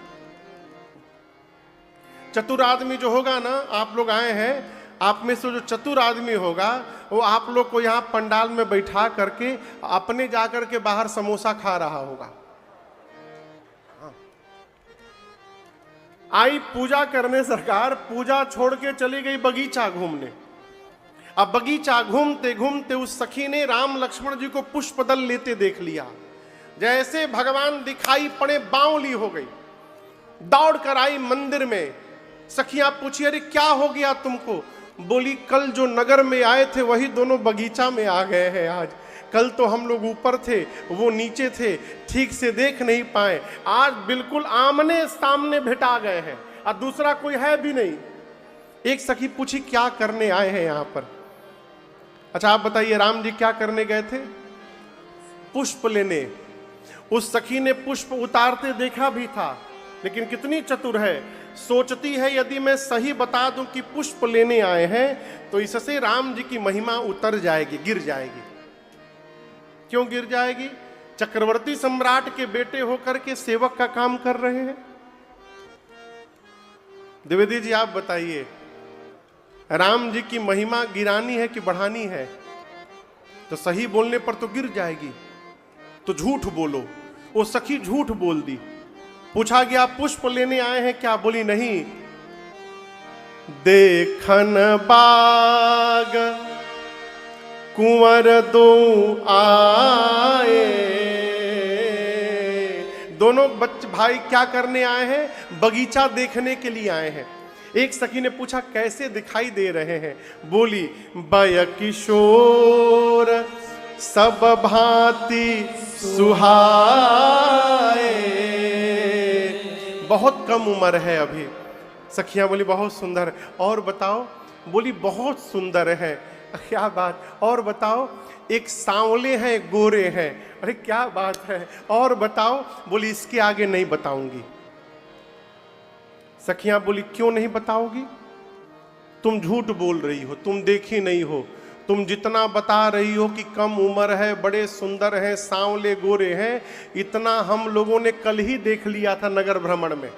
चतुर आदमी जो होगा ना, आप लोग आए हैं, आप में से जो चतुर आदमी होगा वो आप लोग को यहाँ पंडाल में बैठा करके अपने जाकर के बाहर समोसा खा रहा होगा। आई पूजा करने सरकार, पूजा छोड़ के चली गई बगीचा घूमने। अब बगीचा घूमते घूमते उस सखी ने राम लक्ष्मण जी को पुष्पदल लेते देख लिया। जैसे भगवान दिखाई पड़े बावली हो गई, दौड़ कर आई मंदिर में। सखियां पूछी, अरे क्या हो गया तुमको? बोली, कल जो नगर में आए थे वही दोनों बगीचा में आ गए हैं आज। कल तो हम लोग ऊपर थे, वो नीचे थे, ठीक से देख नहीं पाए। आज बिल्कुल आमने सामने भेटा गए हैं और दूसरा कोई है भी नहीं। एक सखी पूछी, क्या करने आए हैं यहाँ पर? अच्छा आप बताइए, राम जी क्या करने गए थे? पुष्प लेने। उस सखी ने पुष्प उतारते देखा भी था, लेकिन कितनी चतुर है, सोचती है यदि मैं सही बता दूं कि पुष्प लेने आए हैं तो इससे राम जी की महिमा उतर जाएगी, गिर जाएगी। क्यों गिर जाएगी? चक्रवर्ती सम्राट के बेटे होकर के सेवक का काम कर रहे हैं। द्विवेदी जी आप बताइए, राम जी की महिमा गिरानी है कि बढ़ानी है? तो सही बोलने पर तो गिर जाएगी, तो झूठ बोलो। वो सखी झूठ बोल दी। पूछा गया, पुष्प लेने आए हैं क्या? बोली, नहीं, देखन बाग कुंवर दो आए। दोनों बच्चे भाई क्या करने आए हैं? बगीचा देखने के लिए आए हैं। एक सखी ने पूछा, कैसे दिखाई दे रहे हैं? बोली, बय किशोर सब भांति सुहाए। बहुत कम उम्र है अभी। सखियां बोली, बहुत सुंदर। और बताओ? बोली, बहुत सुंदर है। क्या बात? और बताओ? एक सांवले हैं, एक गोरे हैं। अरे क्या बात है, और बताओ? बोली, इसके आगे नहीं बताऊंगी। सखियां बोली, क्यों नहीं बताओगी? तुम झूठ बोल रही हो, तुम देखी नहीं हो। तुम जितना बता रही हो कि कम उम्र है, बड़े सुंदर हैं, सांवले गोरे हैं, इतना हम लोगों ने कल ही देख लिया था नगर भ्रमण में।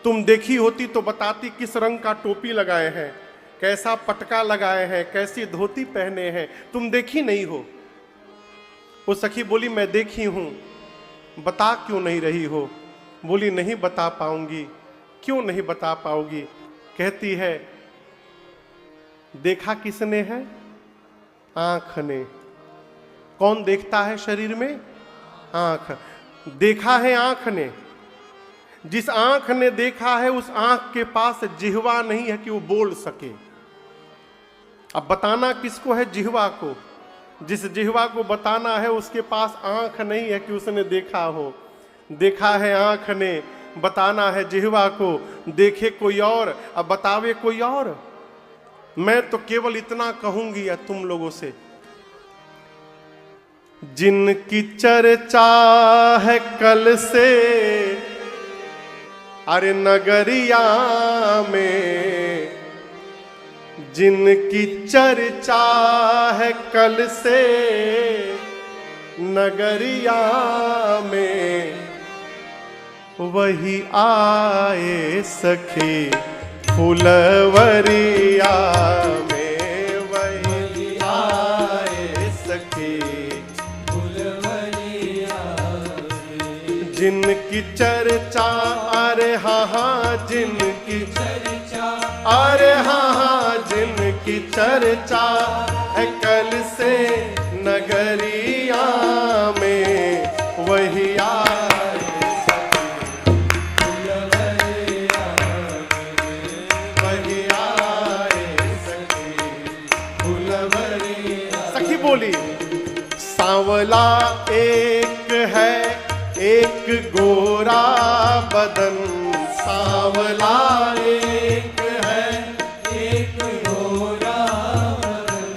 तुम देखी होती तो बताती किस रंग का टोपी लगाए हैं, कैसा पटका लगाए हैं, कैसी धोती पहने हैं। तुम देखी नहीं हो। वो सखी बोली, मैं देखी हूं, बता क्यों नहीं रही हो? बोली, नहीं बता पाऊंगी। क्यों नहीं बता पाओगी? कहती है, देखा किसने है? आंख ने। कौन देखता है शरीर में? आंख। देखा है आंख ने। जिस आंख ने देखा है उस आंख के पास जिह्वा नहीं है कि वो बोल सके। अब बताना किसको है? जिह्वा को। जिस जिह्वा को बताना है उसके पास आंख नहीं है कि उसने देखा हो। देखा है आंख ने, बताना है जिह्वा को। देखे कोई और, अब बतावे कोई और। मैं तो केवल इतना कहूंगी या तुम लोगों से, जिनकी चर्चा है कल से अरे नगरिया में, जिनकी चर्चा है कल से नगरिया में, वही आए सखी फुलवरिया में। वही आए सखी फुलवरिया में। जिनकी चर्चा, अरे हाँ हाँ जिनकी चर्चा, अरे हाँ हाँ जिनकी चर्चा है कल से नगरिया में, वही आए बोली। सांवला एक है, एक गोरा बदन। सांवला एक है, एक गोरा बदन।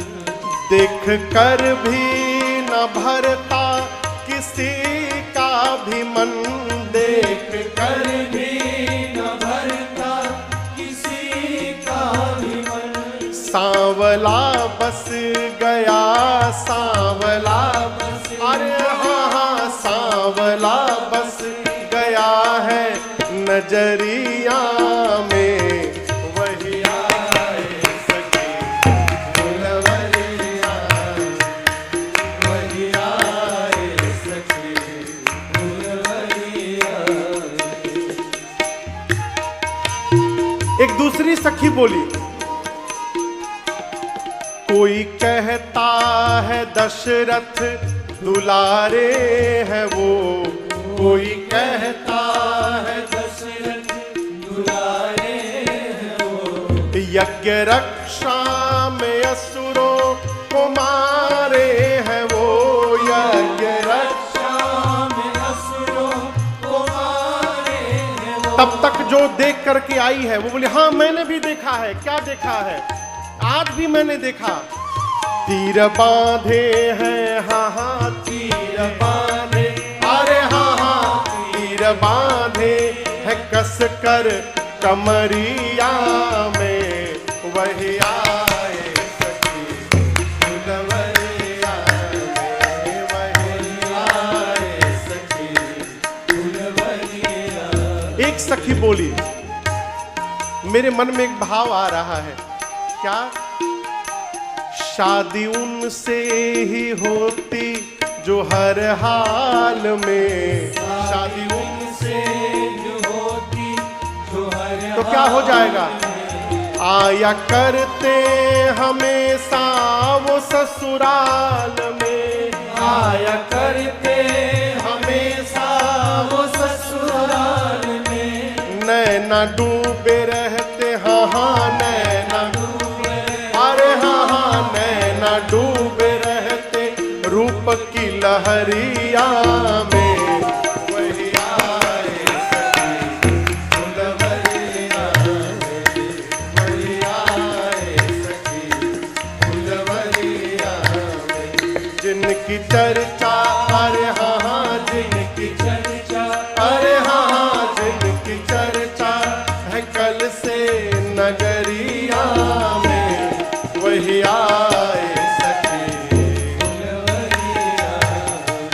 देख कर भी न भरता किसी का भी मन। देख कर भी न भरता किसी का भी मन। सांवला बस गया, सांवला बस अरे हाँ हाँ सांवला बस गया है नजरिया में। बोली, कोई कहता है दशरथ दुलारे हैं वो, कोई कहता है दशरथ दुलारे हैं वो, यज्ञ रक्षा में असुरों को मारे हैं वो, यज्ञ रक्षा में असुरों को मारे हैं वो। तब तक जो देख करके आई है वो बोली, हाँ मैंने भी देखा है। क्या देखा है? आज भी मैंने देखा, तीर बांधे हैं, हाँ हाँ तीर बांधे, अरे हाँ हाँ तीर बांधे है कस कर कमरिया में, वही आए सखी फुलवरिया में, वही आए सखी फुलवरिया। एक सखी बोली, मेरे मन में एक भाव आ रहा है, क्या? शादी उनसे ही होती जो हर हाल में, शादी उनसे जो होती जो हर तो क्या हो जाएगा? आया करते हमेशा वो ससुराल में, आया करते हमेशा वो ससुराल में, नैना डूबे रहते, हाँ हाँ नैना डूबे, अरे हाँ हाँ नैना डूबे रहते रूप की लहरिया में, वही आए सखी फुलवरिया में, वही आए सखी फुलवरिया में, जिनकी चर्चा, अरे हाँ हाँ जिनकी चर्चा, अरे हाँ हाँ जिनकी चर्चा है कल से नगरिया में, वही आए सखी फुलवरिया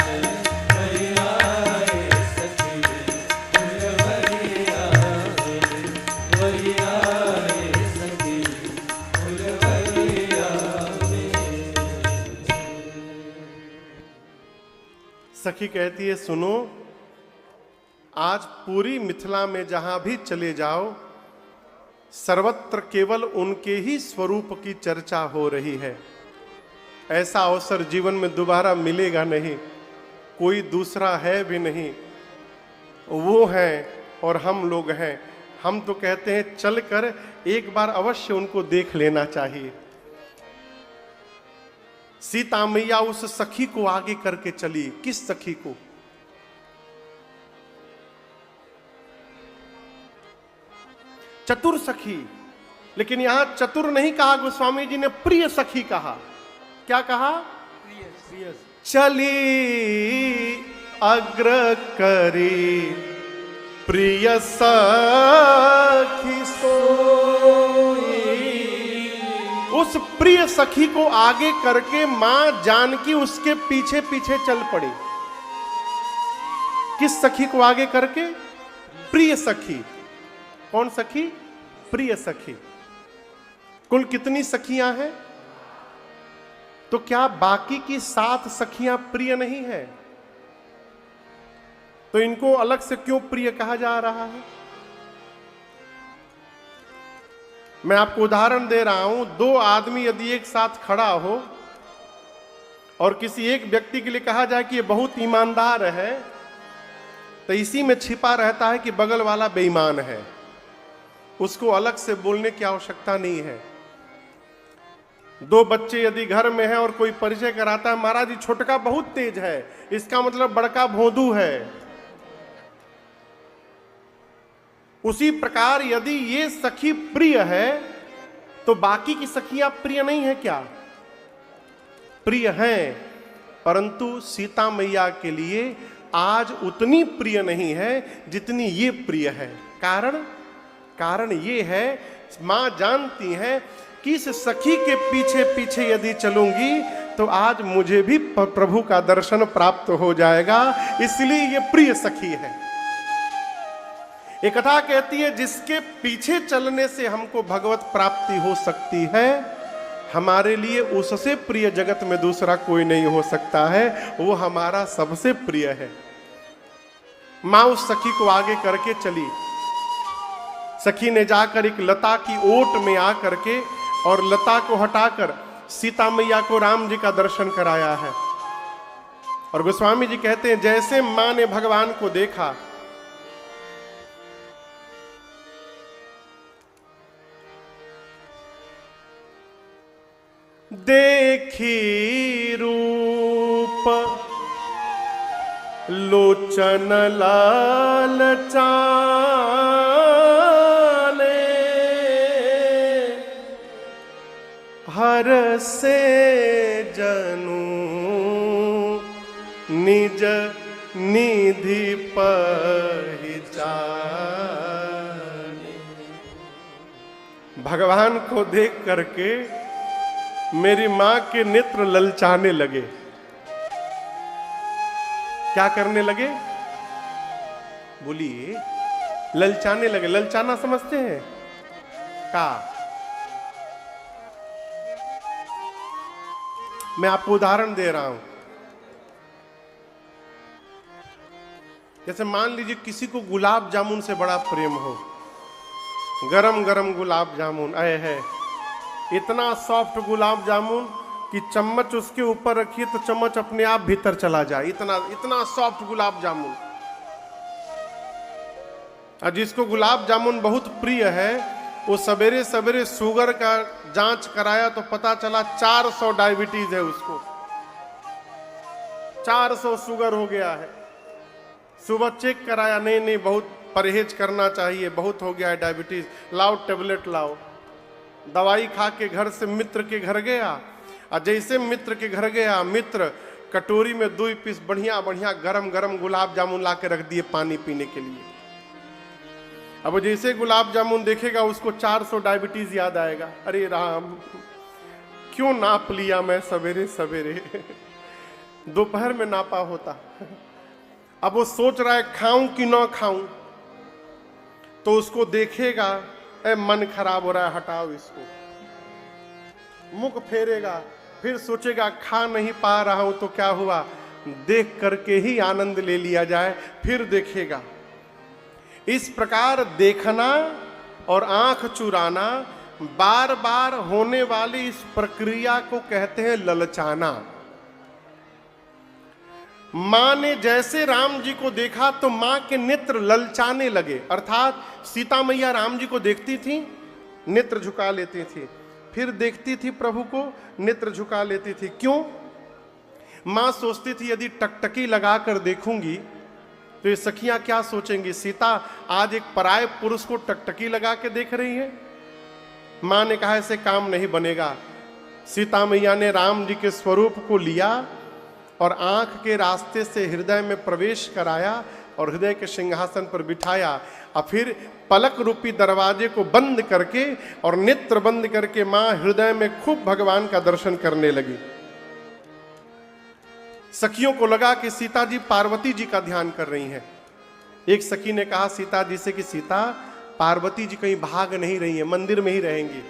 में, वही आए सखी फुलवरिया में, वही आए सखी फुलवरिया में। सखी कहती है, सुनो, आज पूरी मिथिला में जहां भी चले जाओ, सर्वत्र केवल उनके ही स्वरूप की चर्चा हो रही है। ऐसा अवसर जीवन में दोबारा मिलेगा नहीं, कोई दूसरा है भी नहीं, वो है और हम लोग हैं। हम तो कहते हैं चलकर एक बार अवश्य उनको देख लेना चाहिए। सीता मैया उस सखी को आगे करके चली। किस सखी को? चतुर सखी। लेकिन यहां चतुर नहीं कहा, गोस्वामी जी ने प्रिय सखी कहा। क्या कहा? प्रिय। चली अग्र करी प्रिय सखी सोई। उस प्रिय सखी को आगे करके मां जानकी उसके पीछे पीछे चल पड़ी। किस सखी को आगे करके? प्रिय सखी। कौन सखी? प्रिय सखी। कुल कितनी सखियां हैं? तो क्या बाकी की 7 सखियां प्रिय नहीं है? तो इनको अलग से क्यों प्रिय कहा जा रहा है? मैं आपको उदाहरण दे रहा हूं। 2 आदमी यदि एक साथ खड़ा हो और किसी एक व्यक्ति के लिए कहा जाए कि ये बहुत ईमानदार है, तो इसी में छिपा रहता है कि बगल वाला बेईमान है। उसको अलग से बोलने की आवश्यकता नहीं है। 2 बच्चे यदि घर में हैं और कोई परिचय कराता है, महाराज जी छोटका बहुत तेज है, इसका मतलब बड़का भोंदू है। उसी प्रकार यदि ये सखी प्रिय है तो बाकी की सखियां प्रिय नहीं है क्या? प्रिय हैं, परंतु सीता मैया के लिए आज उतनी प्रिय नहीं है जितनी ये प्रिय है। कारण ये है, मां जानती है कि इस सखी के पीछे पीछे यदि चलूंगी तो आज मुझे भी प्रभु का दर्शन प्राप्त हो जाएगा, इसलिए ये प्रिय सखी है। एक कथा कहती है, जिसके पीछे चलने से हमको भगवत प्राप्ति हो सकती है, हमारे लिए उससे प्रिय जगत में दूसरा कोई नहीं हो सकता है। वो हमारा सबसे प्रिय है। मां उस सखी को आगे करके चली। सखी ने जाकर एक लता की ओट में आकर के और लता को हटाकर सीता मैया को राम जी का दर्शन कराया है। और गोस्वामी जी कहते हैं जैसे मां ने भगवान को देखा, देखी रूप लोचन लाल चाले, हर से जनु निज निधि पहचाने। भगवान को देख करके मेरी मां के नेत्र ललचाने लगे। क्या करने लगे? बोलिए। ललचाने लगे। ललचाना समझते हैं का? मैं आपको उदाहरण दे रहा हूं। जैसे मान लीजिए किसी को गुलाब जामुन से बड़ा प्रेम हो, गरम गरम गुलाब जामुन आए है, इतना सॉफ्ट गुलाब जामुन कि चम्मच उसके ऊपर रखिए तो चम्मच अपने आप भीतर चला जाए, इतना इतना सॉफ्ट गुलाब जामुन। और जिसको गुलाब जामुन बहुत प्रिय है, वो सवेरे सवेरे शुगर का जांच कराया तो पता चला 400 डायबिटीज है उसको, 400 शुगर हो गया है। सुबह चेक कराया, नहीं बहुत परहेज करना चाहिए, बहुत हो गया है डायबिटीज, लाओ टेबलेट लाओ। दवाई खा के घर से मित्र के घर गया, और जैसे मित्र के घर गया, मित्र कटोरी में 2 पीस बढ़िया बढ़िया गरम गरम गुलाब जामुन ला के रख दिए पानी पीने के लिए। अब जैसे गुलाब जामुन देखेगा उसको 400 डायबिटीज याद आएगा। अरे राम, क्यों नाप लिया मैं सवेरे सवेरे, दोपहर में नापा होता। अब वो सोच रहा है खाऊं कि ना खाऊं, तो उसको देखेगा, ए मन खराब हो रहा है, हटाओ इसको, मुख फेरेगा, फिर सोचेगा खा नहीं पा रहा हूं तो क्या हुआ, देख करके ही आनंद ले लिया जाए, फिर देखेगा। इस प्रकार देखना और आंख चुराना, बार बार होने वाली इस प्रक्रिया को कहते हैं ललचाना। मां ने जैसे राम जी को देखा तो मां के नेत्र ललचाने लगे, अर्थात सीता मैया राम जी को देखती थी, नेत्र झुका लेती थी, फिर देखती थी प्रभु को, नेत्र झुका लेती थी। क्यों? मां सोचती थी यदि टकटकी लगाकर देखूंगी तो ये सखियां क्या सोचेंगी, सीता आज एक पराये पुरुष को टकटकी लगा के देख रही है। मां ने कहा ऐसे काम नहीं बनेगा। सीता मैया ने राम जी के स्वरूप को लिया और आंख के रास्ते से हृदय में प्रवेश कराया और हृदय के सिंहासन पर बिठाया, और फिर पलक रूपी दरवाजे को बंद करके और नेत्र बंद करके मां हृदय में खूब भगवान का दर्शन करने लगी। सखियों को लगा कि सीता जी पार्वती जी का ध्यान कर रही हैं। एक सखी ने कहा सीता जी से कि सीता, पार्वती जी कहीं भाग नहीं रही है, मंदिर में ही रहेंगी,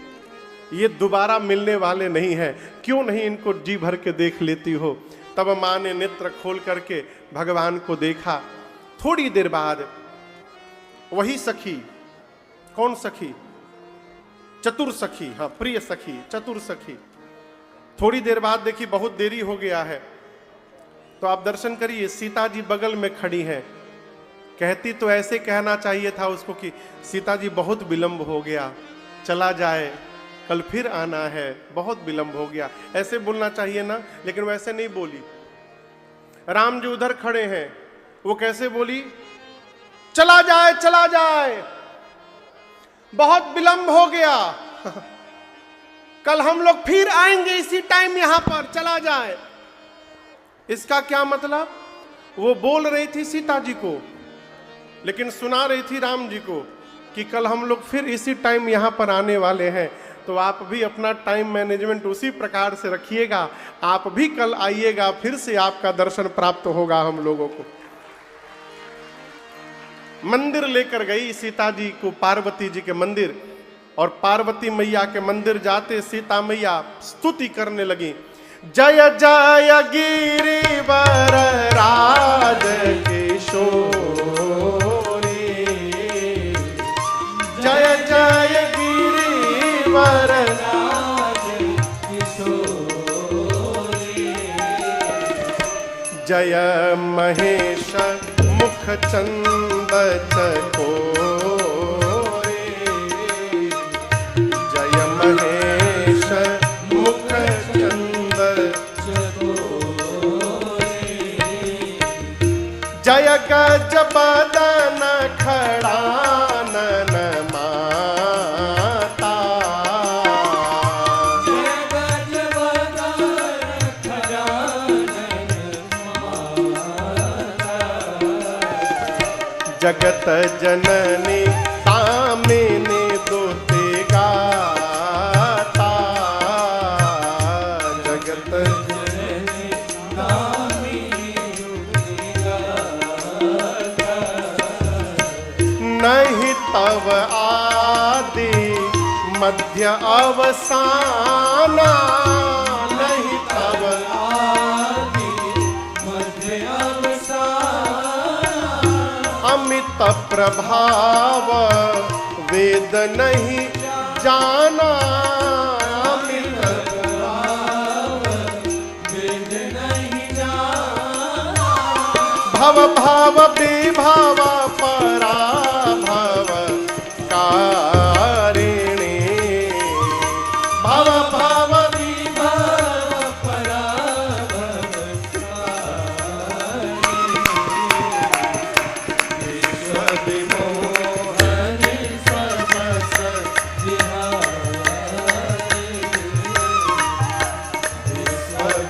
ये दोबारा मिलने वाले नहीं हैं, क्यों नहीं इनको जी भर के देख लेती हो। तब मां ने नेत्र खोल करके भगवान को देखा। थोड़ी देर बाद वही सखी, कौन सखी? चतुर सखी, हाँ प्रिय सखी, चतुर सखी। थोड़ी देर बाद देखी बहुत देरी हो गया है, तो आप दर्शन करिए, सीता जी बगल में खड़ी हैं। कहती तो ऐसे कहना चाहिए था उसको कि सीता जी बहुत विलंब हो गया, चला जाए, कल फिर आना है, बहुत विलंब हो गया, ऐसे बोलना चाहिए ना, लेकिन वैसे नहीं बोली। राम जी उधर खड़े हैं, वो कैसे बोली? चला जाए, चला जाए, बहुत विलंब हो गया, कल हम लोग फिर आएंगे इसी टाइम यहां पर, चला जाए। इसका क्या मतलब? वो बोल रही थी सीता जी को, लेकिन सुना रही थी राम जी को कि कल हम लोग फिर इसी टाइम यहां पर आने वाले हैं, तो आप भी अपना टाइम मैनेजमेंट उसी प्रकार से रखिएगा, आप भी कल आइएगा, फिर से आपका दर्शन प्राप्त होगा हम लोगों को। मंदिर लेकर गई सीता जी को, पार्वती जी के मंदिर, और पार्वती मैया के मंदिर जाते सीता मैया स्तुति करने लगी, जय जय गिरिवर राज किशोरी, जय जय महेश मुख चंद चकोरे, जय महेश मुख चंद चकोरे, जय गज बदन खड़ानन माता, जय गज बदन खड़ानन माता, जगत जननी तामिनी दुते गाता, जगत जननी दामिनी दुर्गा, नहीं तव आदि मध्य अवसाना, नहीं तव आदि मध्य अवसान, अमित प्रभाव वेद नहीं जाना, अमित भाव वेद नहीं जाना, भव भाव विभाव पराभव कारिणी, भव भाव विभाव पराभव विमोहन सर्वस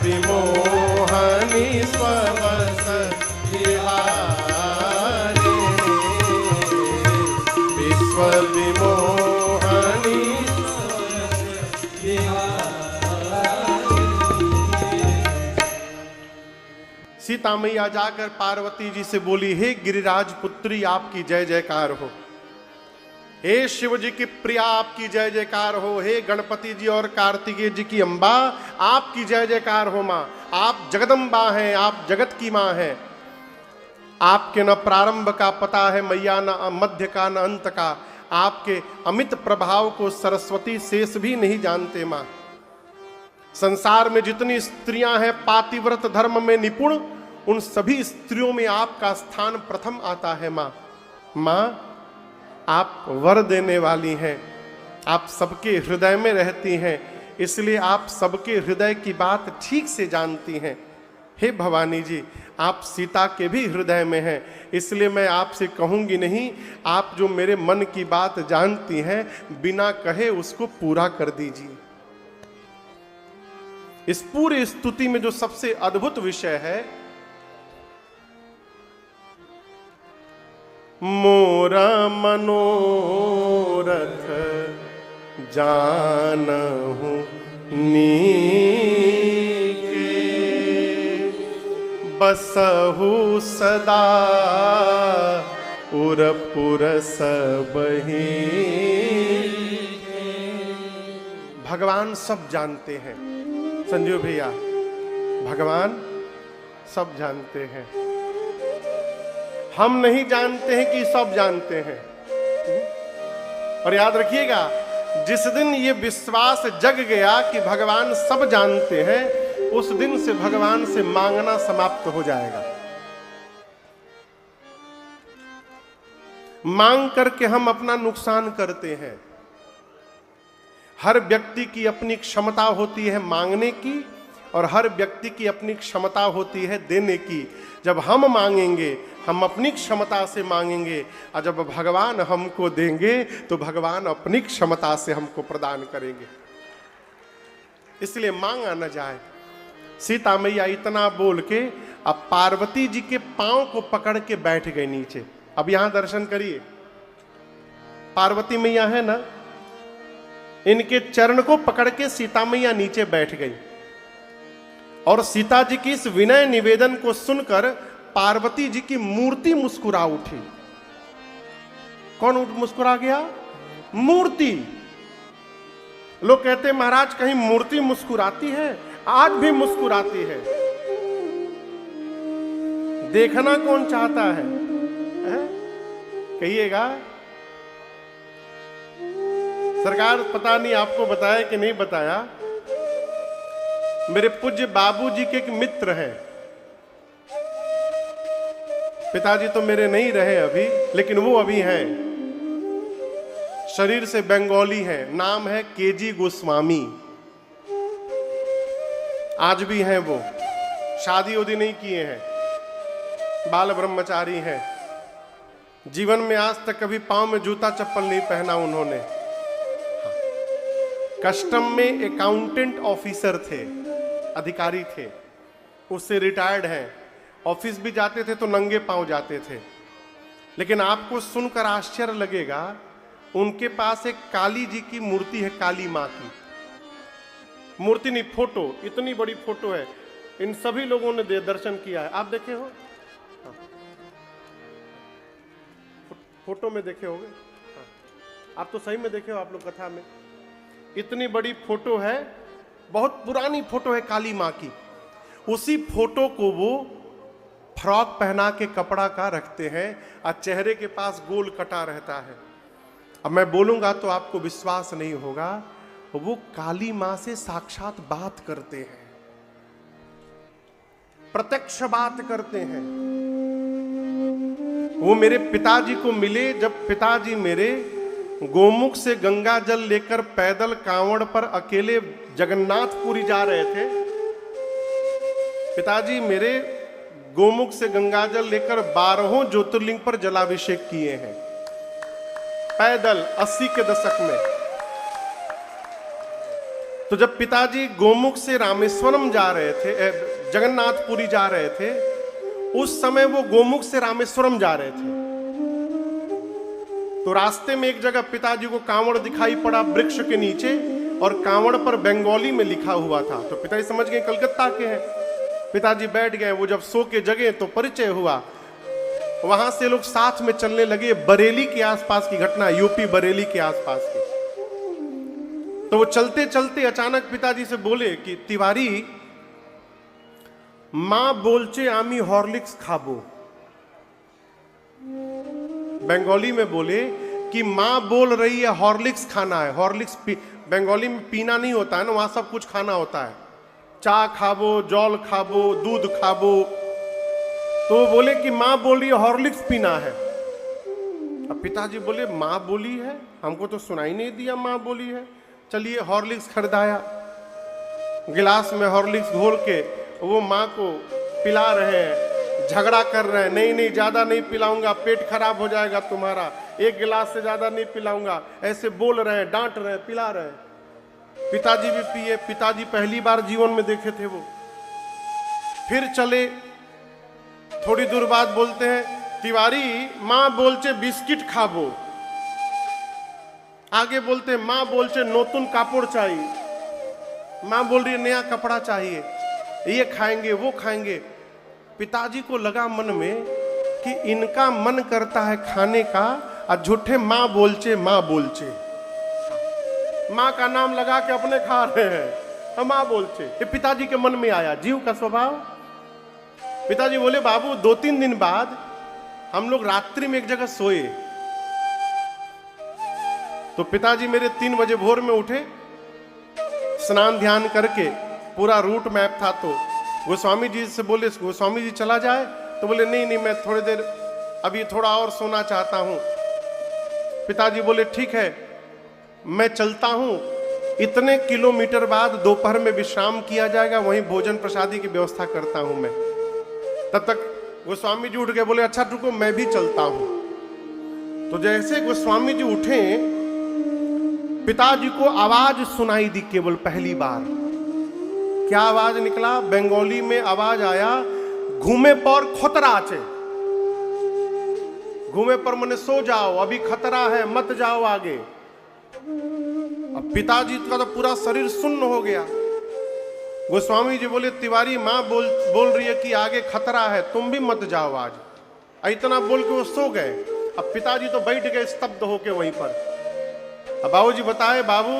विमोहनी स्ववस विहारिणी, विश्व विमोहनी सीता मैया जाकर पार्वती जी से बोली, हे गिरिराज पुत्री आपकी जय जयकार हो, हे शिव जी की प्रिया आपकी जय जयकार हो, हे गणपति जी और कार्तिकेय जी की अम्बा आपकी जय जयकार हो माँ, आप जगदम्बा हैं, आप जगत की माँ हैं, आपके न प्रारंभ का पता है मैया, न मध्य का न अंत का, आपके अमित प्रभाव को सरस्वती शेष भी नहीं जानते माँ। संसार में जितनी स्त्रियां हैं पातिव्रत धर्म में निपुण, उन सभी स्त्रियों में आपका स्थान प्रथम आता है माँ। माँ आप वर देने वाली हैं, आप सबके हृदय में रहती हैं, इसलिए आप सबके हृदय की बात ठीक से जानती हैं। हे भवानी जी, आप सीता के भी हृदय में हैं, इसलिए मैं आपसे कहूंगी नहीं, आप जो मेरे मन की बात जानती हैं बिना कहे उसको पूरा कर दीजिए। इस पूरी स्तुति में जो सबसे अद्भुत विषय है, मोरा मनोरथ जानहु नीके, बसहु सदा उरपुर सबही। भगवान सब जानते हैं संजीव भैया, भगवान सब जानते हैं, हम नहीं जानते हैं कि सब जानते हैं। और याद रखिएगा, जिस दिन ये विश्वास जग गया कि भगवान सब जानते हैं, उस दिन से भगवान से मांगना समाप्त हो जाएगा। मांग करके हम अपना नुकसान करते हैं। हर व्यक्ति की अपनी क्षमता होती है मांगने की, और हर व्यक्ति की अपनी क्षमता होती है देने की। जब हम मांगेंगे, हम अपनी क्षमता से मांगेंगे, और जब भगवान हमको देंगे तो भगवान अपनी क्षमता से हमको प्रदान करेंगे। इसलिए मांगा न जाए। सीता मैया इतना बोल के अब पार्वती जी के पांव को पकड़ के बैठ गए नीचे। अब यहां दर्शन करिए, पार्वती मैया है ना, इनके चरण को पकड़ के सीता मैया नीचे बैठ गई। और सीता जी की इस विनय निवेदन को सुनकर पार्वती जी की मूर्ति मुस्कुरा उठी। कौन मुस्कुरा गया? मूर्ति। लोग कहते हैं महाराज कहीं मूर्ति मुस्कुराती है? आज भी मुस्कुराती है। देखना कौन चाहता है? कहिएगा। सरकार पता नहीं आपको बताया कि नहीं बताया, मेरे पूज्य बाबूजी के एक मित्र हैं, पिताजी तो मेरे नहीं रहे अभी, लेकिन वो अभी हैं। शरीर से बंगाली हैं, नाम है केजी गोस्वामी। आज भी हैं वो, शादी उदी नहीं किए हैं, बाल ब्रह्मचारी हैं। जीवन में आज तक कभी पांव में जूता चप्पल नहीं पहना उन्होंने। कस्टम में अकाउंटेंट ऑफिसर थे, अधिकारी थे, उससे रिटायर्ड हैं। ऑफिस भी जाते थे तो नंगे पांव जाते थे। लेकिन आपको सुनकर आश्चर्य लगेगा, उनके पास एक काली जी की मूर्ति है, काली मां की मूर्ति नहीं, फोटो, इतनी बड़ी फोटो है। इन सभी लोगों ने दर्शन किया है, आप देखे हो? हाँ। फोटो में देखे होंगे। हाँ। आप तो सही में देखे हो, आप लोग कथा में। इतनी बड़ी फोटो है, बहुत पुरानी फोटो है काली मां की। उसी फोटो को वो फ्रॉक पहना के कपड़ा का रखते हैं और चेहरे के पास गोल कटा रहता है। अब मैं बोलूंगा तो आपको विश्वास नहीं होगा, वो काली मां से साक्षात बात करते हैं, प्रत्यक्ष बात करते हैं। वो मेरे पिताजी को मिले जब पिताजी मेरे गोमुख से गंगा जल लेकर पैदल कांवड़ पर अकेले जगन्नाथपुरी जा रहे थे। पिताजी मेरे गोमुख से गंगा जल लेकर 12 ज्योतिर्लिंग पर जलाभिषेक किए हैं, पैदल 80 के दशक में। तो जब पिताजी गोमुख से रामेश्वरम जा रहे थे, जगन्नाथपुरी जा रहे थे, उस समय वो गोमुख से रामेश्वरम जा रहे थे। तो रास्ते में एक जगह पिताजी को कांवड़ दिखाई पड़ा वृक्ष के नीचे, और कांवड़ पर बंगाली में लिखा हुआ था। तो पिताजी समझ गए कलकत्ता के हैं। पिताजी बैठ गए। वो जब सो के जगे तो परिचय हुआ। वहां से लोग साथ में चलने लगे। बरेली के आसपास की घटना, यूपी बरेली के आसपास की। तो वो चलते चलते अचानक पिताजी से बोले कि तिवारी, मां बोलचे आमी हॉर्लिक्स खाबो। बंगाली में बोले कि मां बोल रही है हॉर्लिक्स खाना है। हॉर्लिक्स बंगाली में पीना नहीं होता है ना, वहां सब कुछ खाना होता है। चा खाबो, जल खाबो, दूध खाबो। तो वो बोले कि मां बोल रही है हॉर्लिक्स पीना है। अब पिताजी बोले मां बोली है, हमको तो सुनाई नहीं दिया मां बोली है। चलिए हॉर्लिक्स खरीदाया, गिलास में हॉर्लिक्स घोल के वो मां को पिला रहे हैं। झगड़ा कर रहे हैं, नहीं नहीं ज्यादा नहीं पिलाऊंगा, पेट खराब हो जाएगा तुम्हारा, एक गिलास से ज्यादा नहीं पिलाऊंगा। ऐसे बोल रहे हैं, डांट रहे हैं, पिला रहे हैं। पिताजी भी पिए। पिताजी पहली बार जीवन में देखे थे वो। फिर चले, थोड़ी दूर बाद बोलते हैं तिवारी मां बोलचे बिस्किट खाबो। आगे बोलते हैं मां बोलचे नोतुन कापड़ चाहिए। मां बोल रही है नया कपड़ा चाहिए, ये खाएंगे वो खाएंगे। पिताजी को लगा मन में कि इनका मन करता है खाने का, और झूठे मां बोलचे मां बोलचे, मां का नाम लगा के अपने खा रहे हैं, मां बोलचे। ये पिताजी के मन में आया, जीव का स्वभाव। पिताजी बोले बाबू 2-3 दिन बाद हम लोग रात्रि में एक जगह सोए। तो पिताजी मेरे 3 बजे भोर में उठे, स्नान ध्यान करके, पूरा रूट मैप था। तो गोस्वामी जी से बोले गोस्वामी जी चला जाए, तो बोले नहीं नहीं मैं थोड़ी देर अभी थोड़ा और सोना चाहता हूं। पिताजी बोले ठीक है मैं चलता हूं, इतने किलोमीटर बाद दोपहर में विश्राम किया जाएगा, वहीं भोजन प्रसादी की व्यवस्था करता हूं मैं। तब तक गोस्वामी जी उठ गए, बोले अच्छा रुको मैं भी चलता हूं। तो जैसे गोस्वामी जी उठे, पिताजी को आवाज सुनाई दी केवल पहली बार। क्या आवाज निकला? बंगाली में आवाज आया, घूमे पर खतरा आचे। घूमे पर मने सो जाओ, अभी खतरा है, मत जाओ आगे। अब पिताजी का तो पूरा शरीर सुन्न हो गया। गोस्वामी जी बोले तिवारी मां बोल रही है कि आगे खतरा है, तुम भी मत जाओ आज। इतना बोल के वो सो गए। अब पिताजी तो बैठ गए स्तब्ध होके वहीं पर। अब बाबूजी बताए, बाबू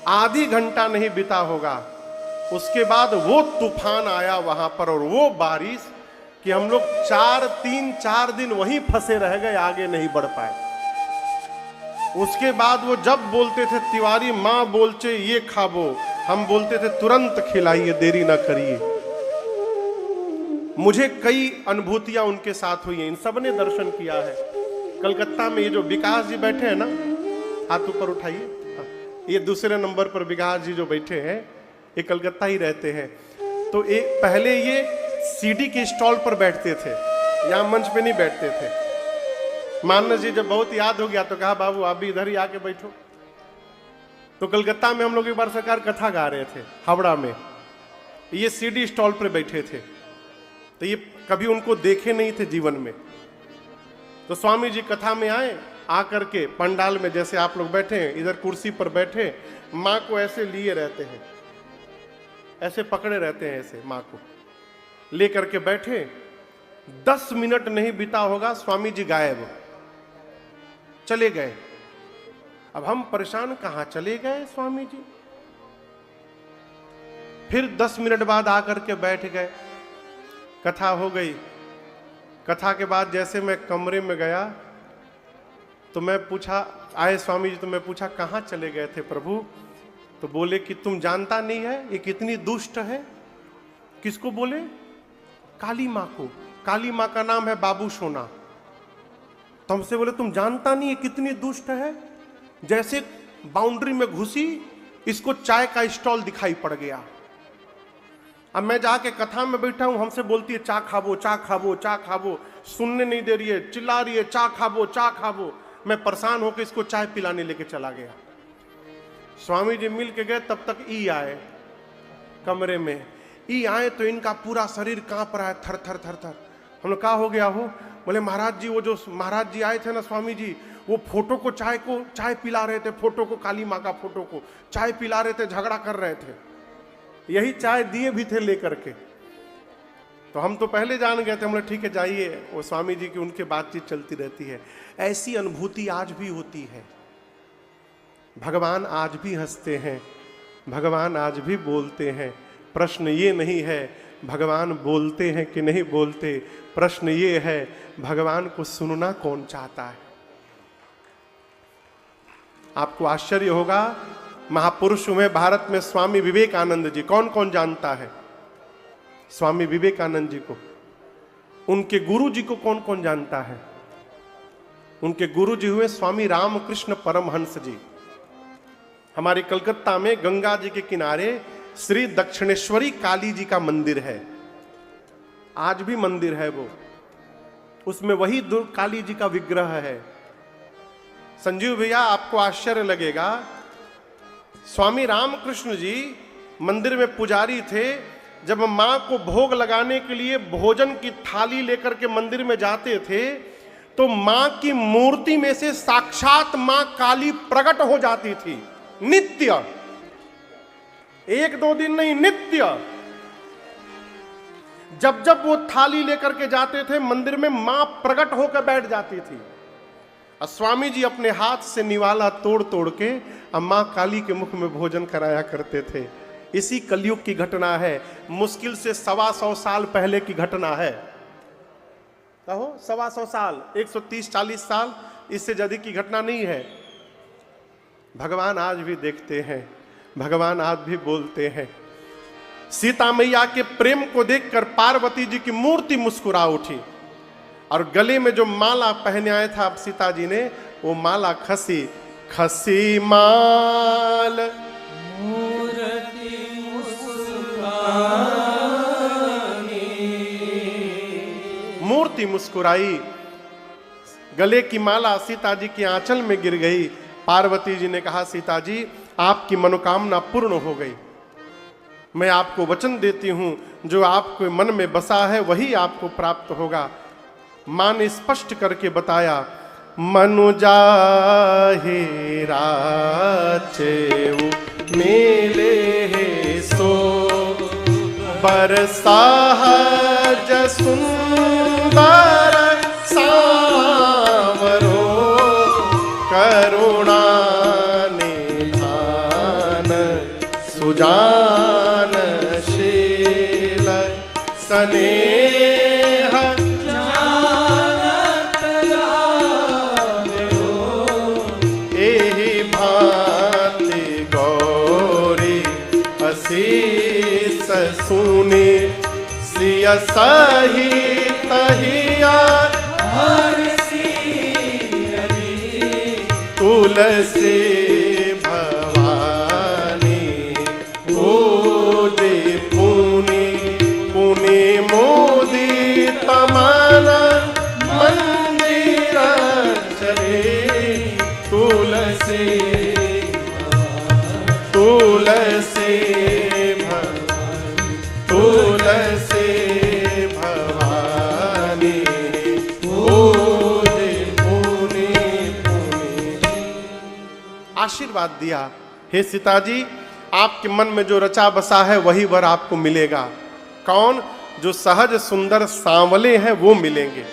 आधी घंटा नहीं बीता होगा, उसके बाद वो तूफान आया वहां पर, और वो बारिश कि हम लोग 4 दिन वहीं फंसे रह गए, आगे नहीं बढ़ पाए। उसके बाद वो जब बोलते थे तिवारी मां बोलचे ये खाबो, हम बोलते थे तुरंत खिलाइए, देरी ना करिए। मुझे कई अनुभूतियां उनके साथ हुई हैं, इन सब ने दर्शन किया है। कलकत्ता में ये जो विकास जी बैठे हैं ना, हाथ ऊपर उठाइए, ये दूसरे नंबर पर विकास जी जो बैठे हैं, ये कलकत्ता ही रहते हैं। तो पहले ये सीडी के स्टॉल पर बैठते थे, यहाँ मंच पे नहीं बैठते थे। मानस जी जब बहुत याद हो गया तो कहा बाबू आप भी इधर ही आके बैठो। तो कलकत्ता में हम लोग एक बार सरकार कथा गा रहे थे हावड़ा में, ये सीडी स्टॉल पर बैठे थे, तो ये कभी उनको देखे नहीं थे जीवन में। तो स्वामी जी कथा में आए, आकर के पंडाल में जैसे आप लोग बैठे हैं, इधर कुर्सी पर बैठे, माँ को ऐसे लिए रहते हैं, ऐसे पकड़े रहते हैं, ऐसे माँ को लेकर के बैठे। 10 मिनट नहीं बीता होगा, स्वामी जी गायब, चले गए। अब हम परेशान, कहां चले गए स्वामी जी। फिर 10 मिनट बाद आकर के बैठ गए, कथा हो गई। कथा के बाद जैसे मैं कमरे में गया तो मैं पूछा, आए स्वामी जी, तो मैं पूछा कहां चले गए थे प्रभु। तो बोले कि तुम जानता नहीं है ये कितनी दुष्ट है। किसको बोले? काली माँ को। काली माँ का नाम है बाबू सोना। तो हमसे बोले तुम जानता नहीं ये कितनी दुष्ट है। जैसे बाउंड्री में घुसी, इसको चाय का स्टॉल दिखाई पड़ गया। अब मैं जाके कथा में बैठा हूं, हमसे बोलती है चा खाबो, चा खाबो, चा खाबो, सुनने नहीं दे रही है, चिल्ला रही है चा खाबो, चा खाबो। मैं परेशान होकर इसको चाय पिलाने लेके चला गया। स्वामी जी मिल के गए, तब तक ई आए कमरे में। ई आए तो इनका पूरा शरीर कांप रहा है, थर थर थर थर। हमने कहा हो गया हो? बोले महाराज जी, वो जो महाराज जी आए थे ना स्वामी जी, वो फोटो को चाय पिला रहे थे, फोटो को, काली माँ का फोटो को चाय पिला रहे थे, झगड़ा कर रहे थे। यही चाय दिए भी थे लेकर के। तो हम तो पहले जान गए थे, हमने ठीक है जाइए। वो स्वामी जी की उनके बातचीत चलती रहती है। ऐसी अनुभूति आज भी होती है। भगवान आज भी हंसते हैं, भगवान आज भी बोलते हैं। प्रश्न ये नहीं है भगवान बोलते हैं कि नहीं बोलते, प्रश्न ये है भगवान को सुनना कौन चाहता है। आपको आश्चर्य होगा, महापुरुष में भारत में स्वामी विवेकानंद जी, कौन कौन जानता है स्वामी विवेकानंद जी को? उनके गुरु जी को कौन कौन जानता है? उनके गुरु जी हुए स्वामी रामकृष्ण परमहंस जी। हमारे कलकत्ता में गंगा जी के किनारे श्री दक्षिणेश्वरी काली जी का मंदिर है। आज भी मंदिर है वो, उसमें वही काली जी का विग्रह है। संजीव भैया, आपको आश्चर्य लगेगा, स्वामी रामकृष्ण जी मंदिर में पुजारी थे। जब मां को भोग लगाने के लिए भोजन की थाली लेकर के मंदिर में जाते थे, तो मां की मूर्ति में से साक्षात मां काली प्रकट हो जाती थी। नित्य, 1-2 दिन नहीं, नित्य। जब जब वो थाली लेकर के जाते थे मंदिर में, मां प्रकट होकर बैठ जाती थी। और स्वामी जी अपने हाथ से निवाला तोड़ तोड़ के मां काली के मुख में भोजन कराया करते थे। इसी कलयुग की घटना है, मुश्किल से 125 साल पहले की घटना है। कहो 125 साल, 130-40 साल, इससे ज्यादा की घटना नहीं है। भगवान आज भी देखते हैं, भगवान आज भी बोलते हैं। सीता मैया के प्रेम को देखकर पार्वती जी की मूर्ति मुस्कुरा उठी, और गले में जो माला पहने आए था सीता जी ने, वो माला खसी खसी माल मूर्ति मूर्ति मुस्कुराई। गले की माला सीता जी की आंचल में गिर गई। पार्वती जी ने कहा सीता जी, आपकी मनोकामना पूर्ण हो गई। मैं आपको वचन देती हूं, जो आपके मन में बसा है वही आपको प्राप्त होगा। मां ने स्पष्ट करके बताया, मनुजा ही राचेऊ मेले हे सो बरसाहज सुंदर सावरो करुणा निधान सुजान शील स्नेह एहि भांति गौरी असीस सुनि सिय सहित हिया तुलसी भवानी पूजे पुनि पुनि मोदित मन मंदिर चले तुलसी तुलसी तुलसी भवानी पूजे पुनि पुनि। आशीर्वाद दिया, हे सीता जी आपके मन में जो रचा बसा है वही वर आपको मिलेगा। कौन? जो सहज सुंदर सांवले हैं वो मिलेंगे,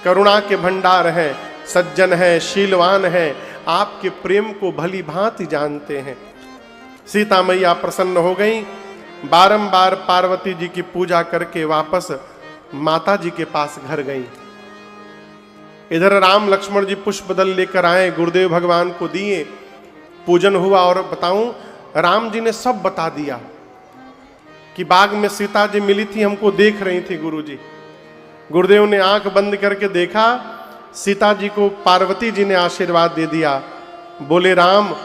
करुणा के भंडार हैं, सज्जन हैं, शीलवान हैं, आपके प्रेम को भली भांति जानते हैं। सीता मैया प्रसन्न हो गई, बारंबार पार्वती जी की पूजा करके वापस माता जी के पास घर गई। इधर राम लक्ष्मण जी पुष्प दल लेकर आए, गुरुदेव भगवान को दिए, पूजन हुआ। और बताऊं, राम जी ने सब बता दिया कि बाग में सीता जी मिली थी, हमको देख रही थी गुरुजी। गुरुदेव ने आंख बंद करके देखा, सीता जी को पार्वती जी ने आशीर्वाद दे दिया। बोले राम,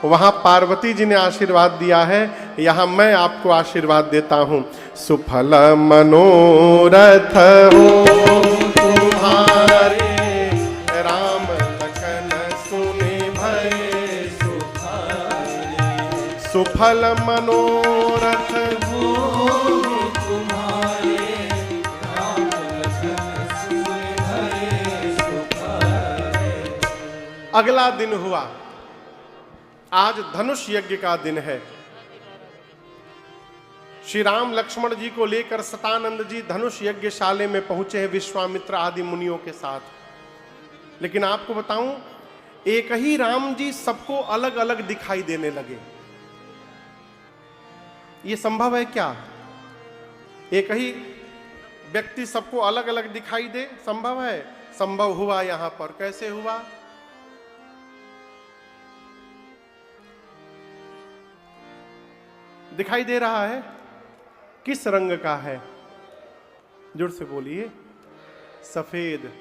वहां पार्वती जी ने आशीर्वाद दिया है, यहां मैं आपको आशीर्वाद देता हूं। सुफल मनोरथ हो तुम्हारे, राम लखन सुने भय सुखारे। सुफल मनोरथ हो तुम्हारे, राम लखन सुने भय सुखारे। अगला दिन हुआ, आज धनुष यज्ञ का दिन है। श्री राम लक्ष्मण जी को लेकर सतानंद जी धनुष यज्ञशाले में पहुंचे हैं विश्वामित्र आदि मुनियों के साथ। लेकिन आपको बताऊं, एक ही राम जी सबको अलग अलग दिखाई देने लगे। यह संभव है क्या? एक ही व्यक्ति सबको अलग अलग दिखाई दे? संभव है? संभव हुआ। यहां पर कैसे हुआ? दिखाई दे रहा है? किस रंग का है? जोर से बोलिए। सफेद।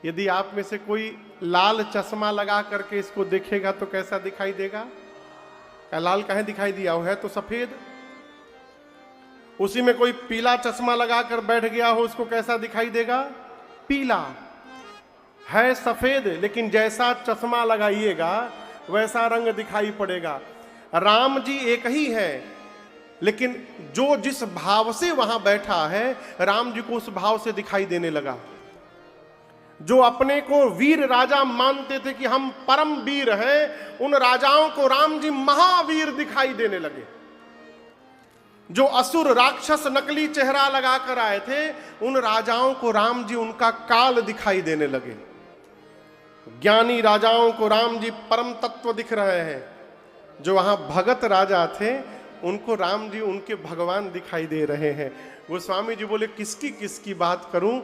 यदि आप में से कोई लाल चश्मा लगा करके इसको देखेगा तो कैसा दिखाई देगा? क्या लाल कहीं दिखाई दिया हो? है तो सफेद। उसी में कोई पीला चश्मा लगाकर बैठ गया हो, उसको कैसा दिखाई देगा? पीला। है सफेद, लेकिन जैसा चश्मा लगाइएगा वैसा रंग दिखाई पड़ेगा। राम जी एक ही है, लेकिन जो जिस भाव से वहां बैठा है, राम जी को उस भाव से दिखाई देने लगा। जो अपने को वीर राजा मानते थे कि हम परम वीर हैं, उन राजाओं को राम जी महावीर दिखाई देने लगे। जो असुर राक्षस नकली चेहरा लगाकर आए थे, उन राजाओं को राम जी उनका काल दिखाई देने लगे। ज्ञानी राजाओं को राम जी परम तत्व दिख रहे हैं। जो वहां भगत राजा थे, उनको राम जी उनके भगवान दिखाई दे रहे हैं। गोस्वामी जी बोले, किसकी किसकी बात करूं?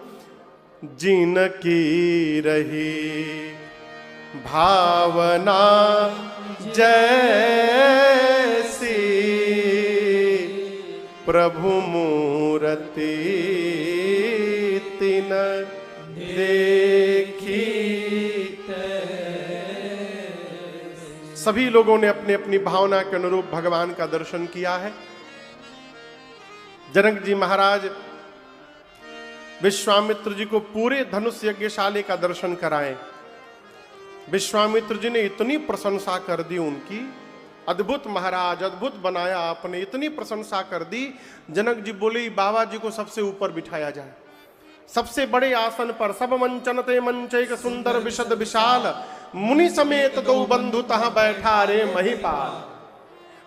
जिनकी रही भावना जैसी, प्रभु मूर्ति तिन देखी। सभी लोगों ने अपनी अपनी भावना के अनुरूप भगवान का दर्शन किया है। जनक जी महाराज विश्वामित्र जी को पूरे धनुष यज्ञशाले का दर्शन कराएं। विश्वामित्र जी ने इतनी प्रशंसा कर दी उनकी, अद्भुत महाराज, अद्भुत बनाया आपने, इतनी प्रशंसा कर दी। जनक जी बोले, बाबा जी को सबसे ऊपर बिठाया जाए, सबसे बड़े आसन पर। सब मंचनते मंचैक सुंदर विशद विशाल, मुनि समेत दो बंधु तहां बैठा रे महिपाल।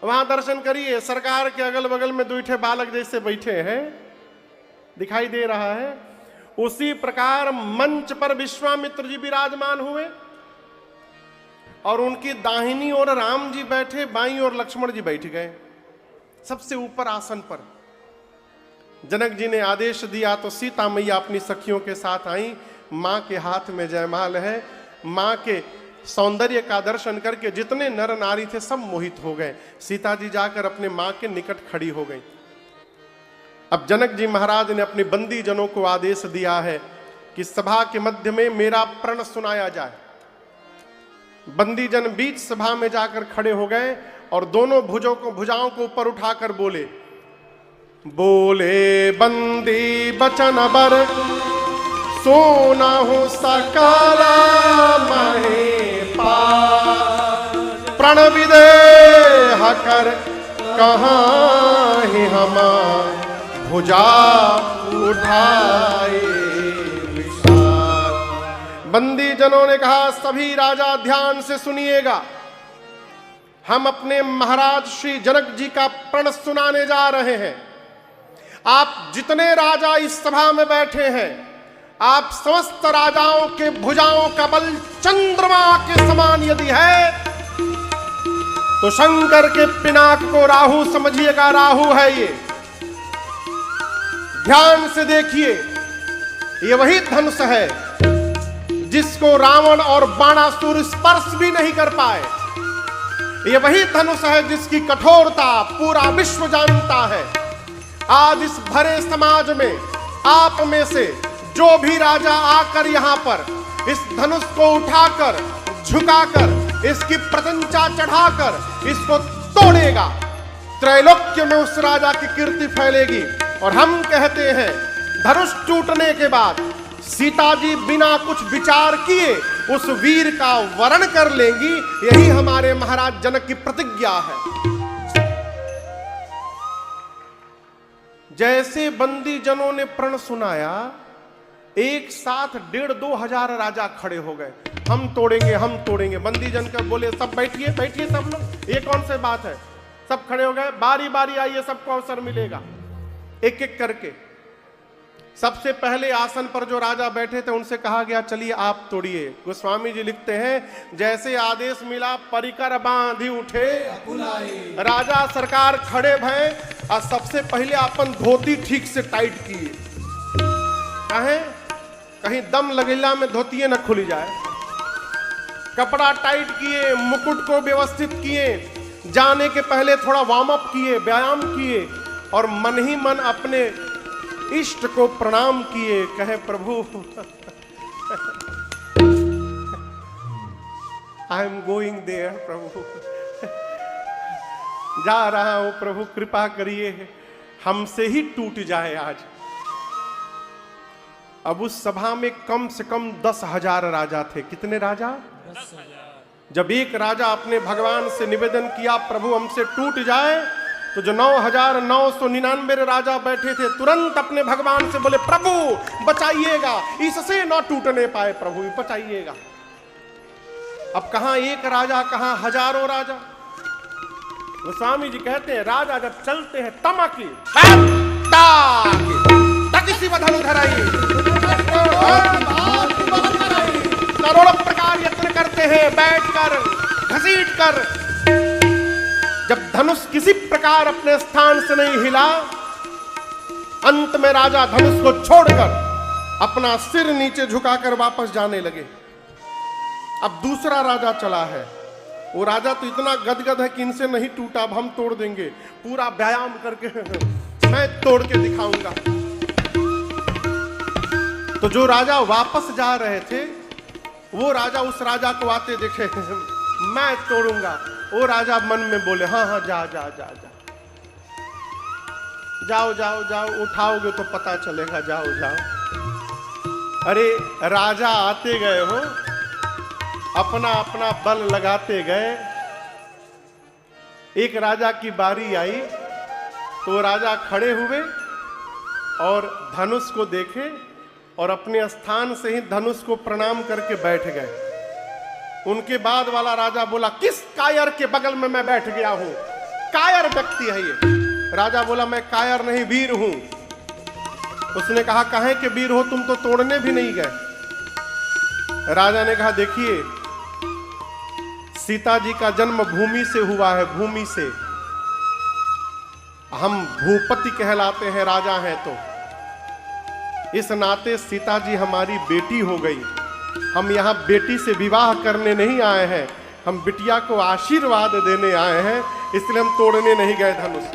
वहां दर्शन करिए, सरकार के अगल बगल में दूठे बालक जैसे बैठे हैं, दिखाई दे रहा है। उसी प्रकार मंच पर विश्वामित्र जी विराजमान हुए और उनकी दाहिनी ओर राम जी बैठे, बाईं ओर लक्ष्मण जी बैठ गए सबसे ऊपर आसन पर। जनक जी ने आदेश दिया तो सीता मैया अपनी सखियों के साथ आई। मां के हाथ में जयमाल है। मां के सौंदर्य का दर्शन करके जितने नर नारी थे सब मोहित हो गए। सीता जी जाकर अपने मां के निकट खड़ी हो गई। अब जनक जी महाराज ने अपने बंदी जनों को आदेश दिया है कि सभा के मध्य में मेरा प्रण सुनाया जाए। बंदी जन बीच सभा में जाकर खड़े हो गए और दोनों भुजाओं को ऊपर उठाकर बोले, बोले बंदी बचन बर सोना हो सकाला महे पार, प्रण विदेह कर कहाँ ही हम भुजा उठाए विशाल। बंदी जनों ने कहा, सभी राजा ध्यान से सुनिएगा, हम अपने महाराज श्री जनक जी का प्रण सुनाने जा रहे हैं। आप जितने राजा इस सभा में बैठे हैं, आप समस्त राजाओं के भुजाओं का बल चंद्रमा के समान यदि है तो शंकर के पिनाक को राहु समझिएगा, राहु है ये। ध्यान से देखिए, ये वही धनुष है जिसको रावण और बाणासुर स्पर्श भी नहीं कर पाए। ये वही धनुष है जिसकी कठोरता पूरा विश्व जानता है। आज इस भरे समाज में आप में से जो भी राजा आकर यहां पर इस धनुष को उठाकर झुकाकर इसकी प्रशंसा चढ़ाकर इसको तोड़ेगा, त्रैलोक्य में उस राजा की कीर्ति फैलेगी। और हम कहते हैं, धनुष टूटने के बाद सीता जी बिना कुछ विचार किए उस वीर का वरण कर लेंगी। यही हमारे महाराज जनक की प्रतिज्ञा है। जैसे बंदी जनों ने प्रण सुनाया, एक साथ 1,500-2 हजार राजा खड़े हो गए, हम तोड़ेंगे हम तोड़ेंगे। बंदी जन कर बोले, सब बैठिए बैठिए सब लोग, ये कौन सी बात है। सब खड़े हो गए, बारी बारी आइए, सबको अवसर मिलेगा। एक एक करके सबसे पहले आसन पर जो राजा बैठे थे उनसे कहा गया, चलिए आप तोड़िए। गोस्वामी जी लिखते हैं, जैसे आदेश मिला परिकर बांधी उठे राजा सरकार खड़े भय और सबसे पहले अपन धोती ठीक से टाइट किए। कहीं दम लगेला में धोतिये न खुली जाए। कपड़ा टाइट किए, मुकुट को व्यवस्थित किए, जाने के पहले थोड़ा वार्म अप किए, व्यायाम किए और मन ही मन अपने इष्ट को प्रणाम किए। कहे, प्रभु आई एम गोइंग देयर, प्रभु जा रहा हूं, प्रभु कृपा करिए हमसे ही टूट जाए आज। अब उस सभा में कम से कम 10,000 राजा थे। कितने राजा? 10,000। जब एक राजा अपने भगवान से निवेदन किया, प्रभु हमसे टूट जाए, तो जो 9,999 राजा बैठे थे तुरंत अपने भगवान से बोले, प्रभु बचाइएगा, इससे न टूटने पाए, प्रभु बचाइएगा। अब कहां एक राजा, कहां हजारों राजा। गोस्वामी जी कहते हैं, राजा जब चलते हैं तमकी किसी बधन धराई, करोड़ों प्रकार यत्न करते हैं बैठकर घसीट कर। जब धनुष किसी प्रकार अपने स्थान से नहीं हिला, अंत में राजा धनुष को छोड़कर अपना सिर नीचे झुकाकर वापस जाने लगे। अब दूसरा राजा चला है। वो राजा तो इतना गदगद है कि इनसे नहीं टूटा, अब हम तोड़ देंगे, पूरा व्यायाम करके मैं तोड़ के दिखाऊंगा। तो जो राजा वापस जा रहे थे, वो राजा उस राजा को आते देखे, मैं तोड़ूंगा। वो राजा मन में बोले, हाँ हाँ जा जा जा जा, जाओ जाओ जाओ, उठाओगे तो पता चलेगा, जाओ जाओ। अरे राजा आते गए हो, अपना अपना बल लगाते गए। एक राजा की बारी आई तो राजा खड़े हुए और धनुष को देखे और अपने स्थान से ही धनुष को प्रणाम करके बैठ गए। उनके बाद वाला राजा बोला, किस कायर के बगल में मैं बैठ गया हूं? कायर व्यक्ति है ये। राजा बोला, मैं कायर नहीं, वीर हूं। उसने कहा, काहे के वीर हो, तुम तो तोड़ने भी नहीं गए। राजा ने कहा, देखिए सीता जी का जन्म भूमि से हुआ है, भूमि से। हम भूपति कहलाते हैं, राजा हैं तो इस नाते सीता जी हमारी बेटी हो गई। हम यहाँ बेटी से विवाह करने नहीं आए हैं, हम बिटिया को आशीर्वाद देने आए हैं, इसलिए हम तोड़ने नहीं गए धनुष।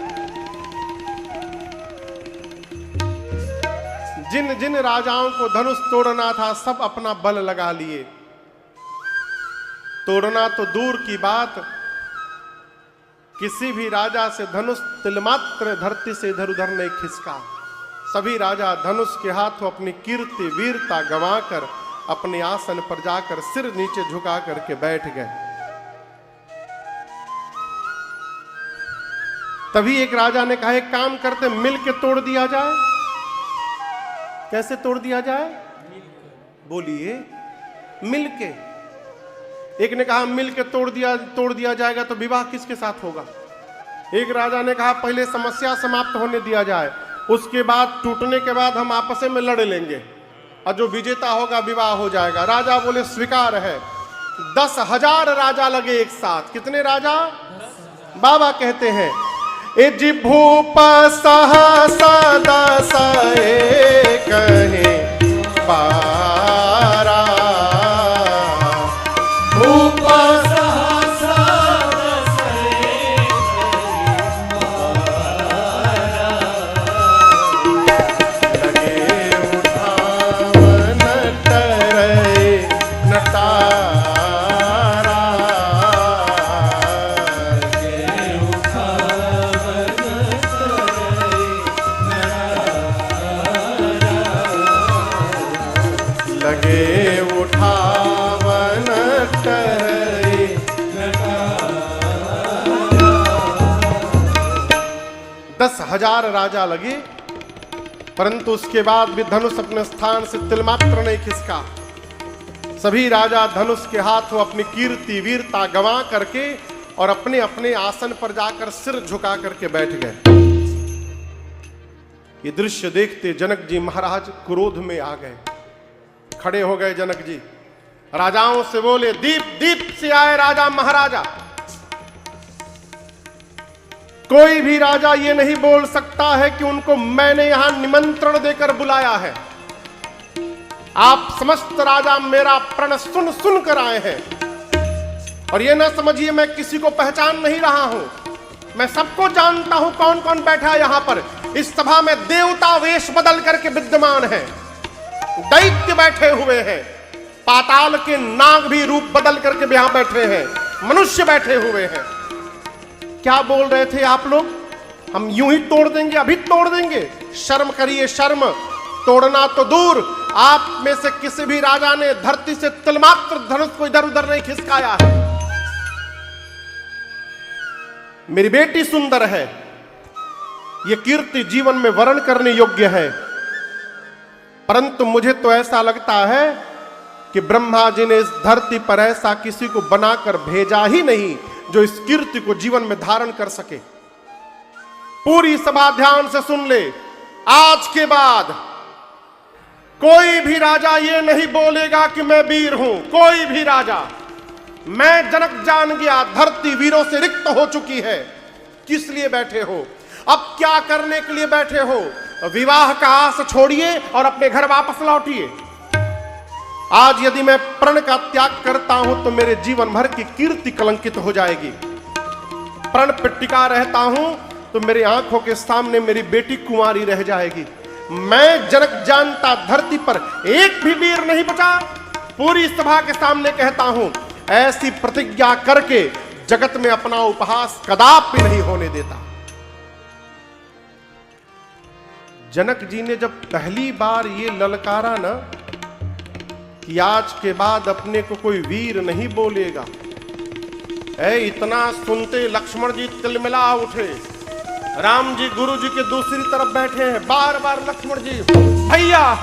जिन जिन राजाओं को धनुष तोड़ना था सब अपना बल लगा लिए। तोड़ना तो दूर की बात, किसी भी राजा से धनुष तिलमात्र धरती से इधर उधर नहीं खिसका। सभी राजा धनुष के हाथों अपनी कीर्ति वीरता गंवाकर अपने आसन पर जाकर सिर नीचे झुका करके बैठ गए। तभी एक राजा ने कहा, एक काम करते मिल के तोड़ दिया जाए। कैसे तोड़ दिया जाए? बोलिए। मिल के। एक ने कहा मिल के तोड़ दिया जाएगा तो विवाह किसके साथ होगा। एक राजा ने कहा पहले समस्या समाप्त होने दिया जाए, उसके बाद टूटने के बाद हम आपस में लड़ लेंगे और जो विजेता होगा विवाह हो जाएगा। राजा बोले स्वीकार है। 10,000 राजा लगे एक साथ। कितने राजा? बाबा कहते हैं ए जी भूप सहसा दस कहे पारा, भूप सहसा दस लगे उठावन करे नटारा, लगे उठावन करे। 10,000 राजा लगे, परंतु उसके बाद भी धनुष अपने स्थान से तिलमात्र नहीं खिसका। सभी राजा धनुष के हाथों अपनी कीर्ति वीरता गंवा करके और अपने अपने आसन पर जाकर सिर झुका करके बैठ गए। ये दृश्य देखते जनक जी महाराज क्रोध में आ गए। खड़े हो गए जनक जी, राजाओं से बोले, दीप दीप से आए राजा महाराजा। कोई भी राजा ये नहीं बोल सकता है कि उनको मैंने यहां निमंत्रण देकर बुलाया है। आप समस्त राजा मेरा प्रण सुन सुन कर आए हैं और ये ना समझिए मैं किसी को पहचान नहीं रहा हूं। मैं सबको जानता हूं कौन कौन बैठा है यहां पर। इस सभा में देवता वेश बदल करके विद्यमान है, दैत्य बैठे हुए हैं, पाताल के नाग भी रूप बदल करके यहां बैठे हैं, मनुष्य बैठे हुए हैं। क्या बोल रहे थे आप लोग? हम यूं ही तोड़ देंगे, अभी तोड़ देंगे? शर्म करिए शर्म। तोड़ना तो दूर, आप में से किसी भी राजा ने धरती से तिलमात्र धनुष को इधर उधर नहीं खिसकाया है। मेरी बेटी सुंदर है, यह कीर्ति जीवन में वर्ण करने योग्य है, परंतु मुझे तो ऐसा लगता है कि ब्रह्मा जी ने इस धरती पर ऐसा किसी को बनाकर भेजा ही नहीं जो इस कीर्ति को जीवन में धारण कर सके। पूरी सभा ध्यान से सुन ले, आज के बाद कोई भी राजा ये नहीं बोलेगा कि मैं वीर हूं। कोई भी राजा, मैं जनक जान गया धरती वीरों से रिक्त हो चुकी है। किस लिए बैठे हो? अब क्या करने के लिए बैठे हो? विवाह का आस छोड़िए और अपने घर वापस लौटिए। आज यदि मैं प्रण का त्याग करता हूं तो मेरे जीवन भर की कीर्ति कलंकित हो जाएगी। प्रण पर टिका रहता हूं तो मेरी आंखों के सामने मेरी बेटी कुंवारी रह जाएगी। मैं जनक जानता धरती पर एक भी वीर नहीं बचा। पूरी सभा के सामने कहता हूं, ऐसी प्रतिज्ञा करके जगत में अपना उपहास कदापि नहीं होने देता। जनक जी ने जब पहली बार ये ललकारा ना कि आज के बाद अपने को कोई वीर नहीं बोलेगा, इतना सुनते लक्ष्मण जी तिलमिला उठे। राम जी गुरु जी के दूसरी तरफ बैठे हैं। बार बार लक्ष्मण जी, भैया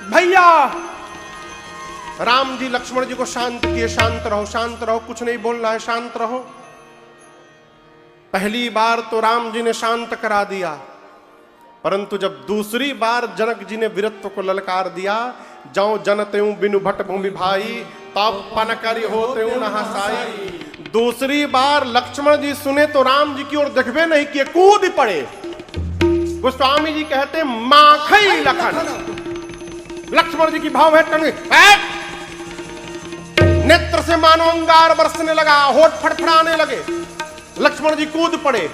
भैया। राम जी लक्ष्मण जी को शांत किए, शांत रहो, कुछ नहीं बोलना है, शांत रहो। पहली बार तो राम जी ने शांत करा दिया, परंतु जब दूसरी बार जनक जी ने वीरत्व को ललकार दिया, जाऊं जनतेऊ बिनु भट भूमि भाई, तब पन करी होते नहासाई। दूसरी बार लक्ष्मण जी सुने तो राम जी की ओर देखबे नहीं किए, कूद पड़े। गोस्वामी जी कहते माखई लखन। लक्ष्मण जी की भाव है नेत्र से मानो अंगार बरसने लगा, होठ फड़फड़ाने लगे। लक्ष्मण जी कूद पड़े।